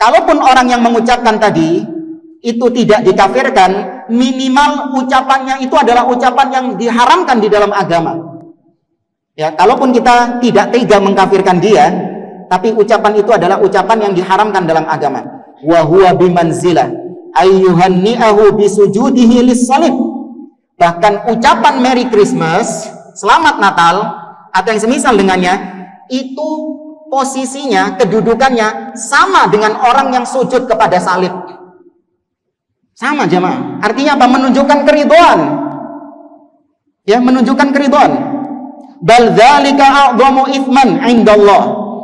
S1: Kalaupun orang yang mengucapkan tadi itu tidak dikafirkan, minimal ucapannya itu adalah ucapan yang diharamkan di dalam agama. Ya, kalaupun kita tidak tega mengkafirkan dia, tapi ucapan itu adalah ucapan yang diharamkan dalam agama. Wa huwa bimanzilah ayyuhanni'ahu bisujudihi lis-salib. Bahkan ucapan Merry Christmas, Selamat Natal, atau yang semisal dengannya, itu posisinya, kedudukannya sama dengan orang yang sujud kepada salib. Sama jemaah. Artinya apa? Menunjukkan keridhaan. Ya, menunjukkan keridhaan. Bal dzalika a'dhamu itsman 'indallah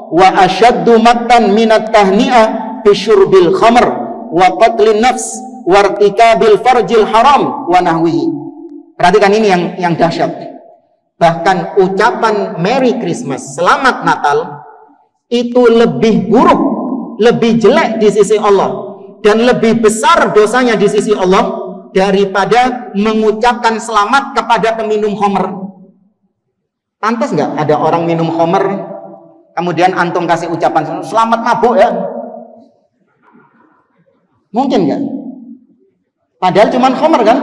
S1: wa ashaddu maqtan minat tahni'ah bi syurbil khamr wa qatlin nafs wa irtikabil farjil haram wa nahwihi. Perhatikan ini yang dahsyat. Bahkan ucapan Merry Christmas, Selamat Natal, itu lebih buruk, lebih jelek di sisi Allah, dan lebih besar dosanya di sisi Allah daripada mengucapkan selamat kepada peminum khamr. Pantas nggak ada orang minum khamr, kemudian antum kasih ucapan selamat mabuk ya? Mungkin nggak? Padahal cuman khamr kan?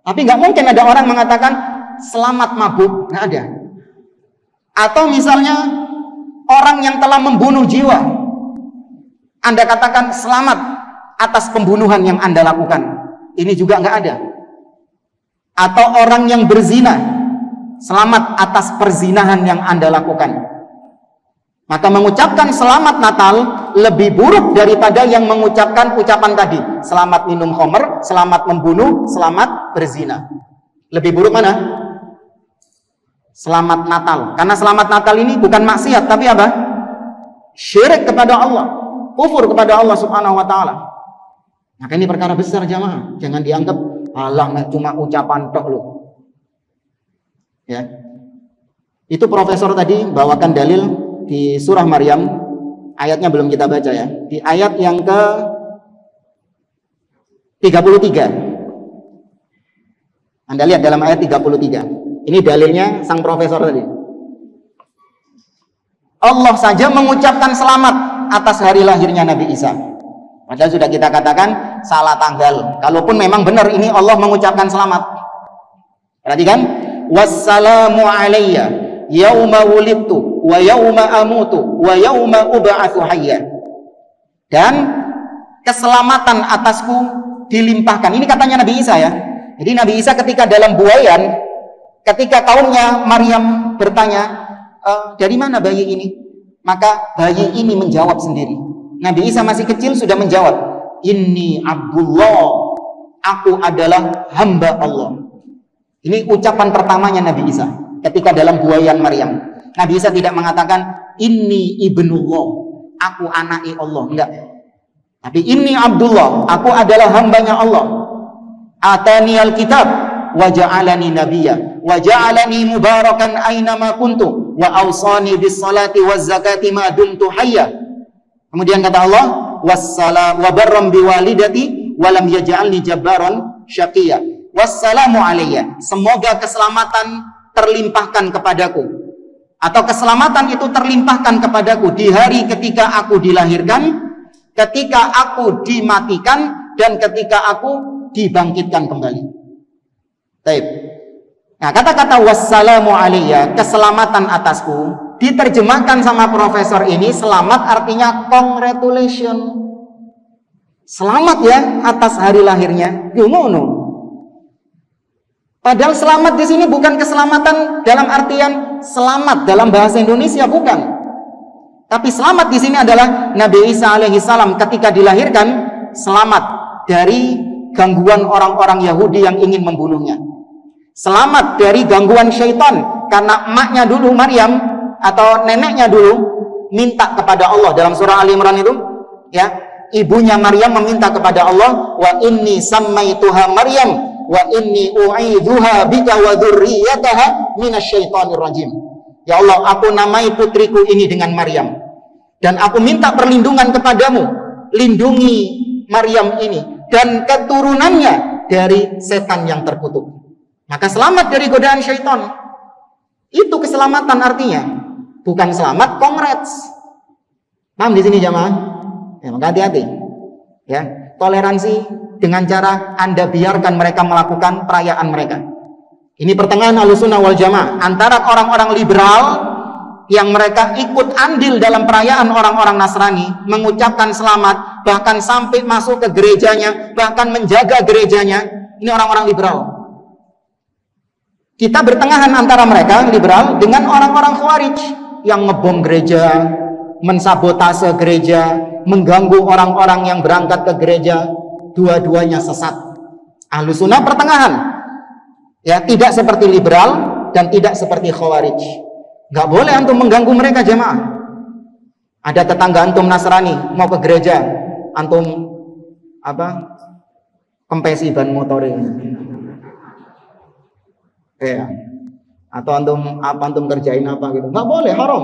S1: Tapi nggak mungkin ada orang mengatakan selamat mabuk, nggak ada. Atau misalnya orang yang telah membunuh jiwa, Anda katakan selamat atas pembunuhan yang Anda lakukan, ini juga nggak ada. Atau orang yang berzina, selamat atas perzinahan yang Anda lakukan. Maka mengucapkan selamat Natal lebih buruk daripada yang mengucapkan ucapan tadi, selamat minum khamr, selamat membunuh, selamat berzina. Lebih buruk mana? Selamat Natal. Karena selamat Natal ini bukan maksiat, tapi apa? Syirik kepada Allah, kufur kepada Allah Subhanahu wa taala. Maka ini perkara besar jamaah. Jangan dianggap alah cuma ucapan tok loh. Ya. Itu profesor tadi bawakan dalil di surah Maryam, ayatnya belum kita baca ya. Di ayat yang ke 33. Anda lihat dalam ayat 33. Ini dalilnya sang profesor tadi. Allah saja mengucapkan selamat atas hari lahirnya Nabi Isa. Padahal sudah kita katakan salah tanggal. Kalaupun memang benar ini Allah mengucapkan selamat. Perhatikan, wassalamu alayya yauma wulidtu wa yauma amutu wa yauma ub'atsu hayya. Dan keselamatan atasku dilimpahkan. Ini katanya Nabi Isa ya. Jadi Nabi Isa ketika dalam buayan, ketika kaumnya Maryam bertanya, dari mana bayi ini? Maka bayi ini menjawab sendiri. Nabi Isa masih kecil sudah menjawab, Inni Abdullah, aku adalah hamba Allah. Ini ucapan pertamanya Nabi Isa ketika dalam buayan Maryam. Nabi Isa tidak mengatakan Inni ibnullah, aku anaknya Allah, enggak. Tapi Inni Abdullah, aku adalah hambanya Allah. Atani alkitab wa ja'alani nabiyya wa ja'alani mubarakan aina ma kuntu wa awsani bis salati waz zakati ma dumtu hayya. Kemudian kata Allah, wassalam wa barram biwalidati wa lam yaj'alni jabbaran syaqiyya. Wassalamu alayya, semoga keselamatan terlimpahkan kepadaku, atau keselamatan itu terlimpahkan kepadaku di hari ketika aku dilahirkan, ketika aku dimatikan, dan ketika aku dibangkitkan kembali. Baik. Nah, kata-kata wassalamu alayya, keselamatan atasku, diterjemahkan sama profesor ini, selamat artinya congratulations. Selamat ya atas hari lahirnya. Gimana? Padahal selamat di sini bukan keselamatan dalam artian selamat dalam bahasa Indonesia, bukan. Tapi selamat di sini adalah Nabi Isa alaihissalam ketika dilahirkan selamat dari gangguan orang-orang Yahudi yang ingin membunuhnya. Selamat dari gangguan syaitan karena emaknya dulu Maryam atau neneknya dulu minta kepada Allah dalam surah Ali Imran itu, ya, ibunya Maryam meminta kepada Allah, wa inni sammaituha Maryam wa inni u'idzuha bika wa dzurriyyataha minasyaitonir rajim. Ya Allah, aku namai putriku ini dengan Maryam dan aku minta perlindungan kepadamu, lindungi Maryam ini dan keturunannya dari setan yang terkutuk. Maka selamat dari godaan syaitan. Itu keselamatan artinya. Bukan selamat congrats. Paham di sini jamaah? Ya, maka hati-hati. Ya, toleransi dengan cara Anda biarkan mereka melakukan perayaan mereka. Ini pertengahan Ahlussunnah wal Jamaah antara orang-orang liberal yang mereka ikut andil dalam perayaan orang-orang Nasrani, mengucapkan selamat, bahkan sampai masuk ke gerejanya, bahkan menjaga gerejanya. Ini orang-orang liberal. Kita bertengahan antara mereka liberal dengan orang-orang Khawarij yang ngebom gereja, mensabotase gereja, mengganggu orang-orang yang berangkat ke gereja. Dua-duanya sesat. Ahlussunnah pertengahan. Ya, tidak seperti liberal dan tidak seperti Khawarij. Nggak boleh antum mengganggu mereka, jemaah. Ada tetangga antum Nasrani mau ke gereja, antum kempesi ban motoring. Ya. Atau antum kerjain apa gitu. Nggak boleh, haram.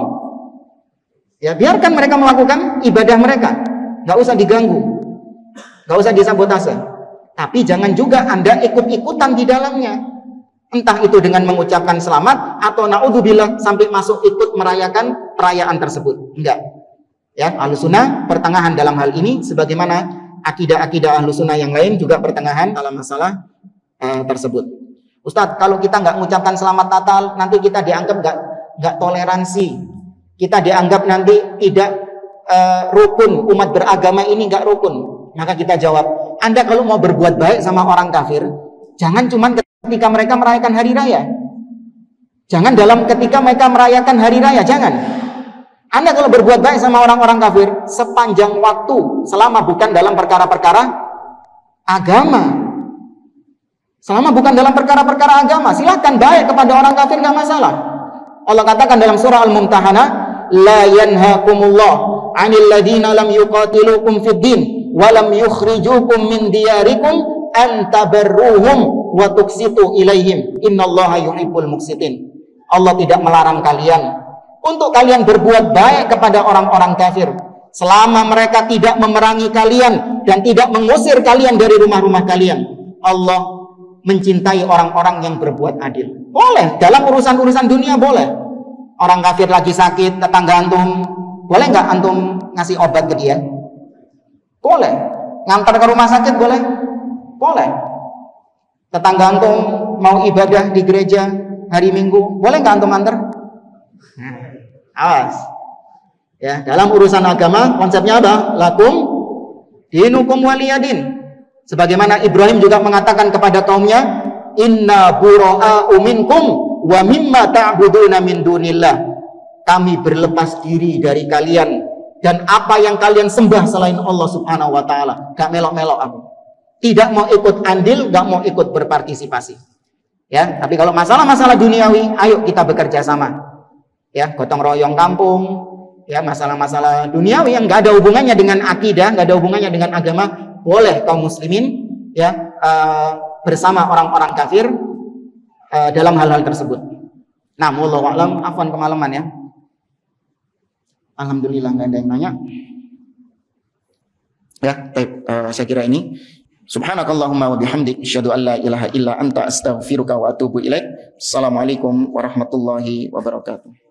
S1: Ya, biarkan mereka melakukan ibadah mereka. Nggak usah diganggu. Nggak usah disabotase. Tapi jangan juga Anda ikut-ikutan di dalamnya. Entah itu dengan mengucapkan selamat atau naudzubillah sampai masuk ikut merayakan perayaan tersebut. Enggak. Ya, Ahlussunnah pertengahan dalam hal ini, sebagaimana akidah-akidah Ahlussunnah yang lain juga pertengahan dalam masalah tersebut. Ustadz, kalau kita nggak mengucapkan selamat Natal, nanti kita dianggap nggak toleransi. Kita dianggap nanti tidak rukun, umat beragama ini nggak rukun. Maka kita jawab, Anda kalau mau berbuat baik sama orang kafir, jangan cuma ketika mereka merayakan hari raya. Jangan ketika mereka merayakan hari raya, jangan. Anda kalau berbuat baik sama orang-orang kafir sepanjang waktu, selama bukan dalam perkara-perkara agama. Selama bukan dalam perkara-perkara agama, silakan baik kepada orang kafir, nggak masalah. Allah katakan dalam surah Al-Mumtahanah, la yanhaakumullah 'anil ladzina lam yuqatilukum fid din wa lam yukhrijukum min diyarikum an tabarruhum wa tuqsitu ilaihim innallaha yuhibbul muqsitin. Allah tidak melarang kalian untuk kalian berbuat baik kepada orang-orang kafir selama mereka tidak memerangi kalian dan tidak mengusir kalian dari rumah-rumah kalian. Allah mencintai orang-orang yang berbuat adil. Boleh dalam urusan-urusan dunia, boleh. Orang kafir lagi sakit, tetangga antum, boleh nggak antum ngasih obat ke dia? Boleh. Ngantar ke rumah sakit, boleh? Boleh. Tetangga antum mau ibadah di gereja hari Minggu, boleh nggak antum antar? Awas. Ya, dalam urusan agama konsepnya apa? Lakum dinukum waliyadin. Sebagaimana Ibrahim juga mengatakan kepada kaumnya, inna bura'a'u minkum wa mimma ta'buduna min dunillah. Kami berlepas diri dari kalian dan apa yang kalian sembah selain Allah Subhanahu wa taala. Gak melok-melok aku. Tidak mau ikut andil, gak mau ikut berpartisipasi. Ya, tapi kalau masalah-masalah duniawi, ayo kita bekerja sama. Ya, gotong royong kampung, ya, masalah-masalah duniawi yang gak ada hubungannya dengan akidah, gak ada hubungannya dengan agama, boleh kaum muslimin ya bersama orang-orang kafir dalam hal-hal tersebut. Nah, wallahu a'lam, afwan kemalaman ya. Alhamdulillah nggak ada yang nanya. Ya, saya kira ini. Subhanakallahumma wa bihamdik, asyhadu an la ilaha illa anta, astaghfiruka wa atubu ilaik. Assalamualaikum warahmatullahi wabarakatuh.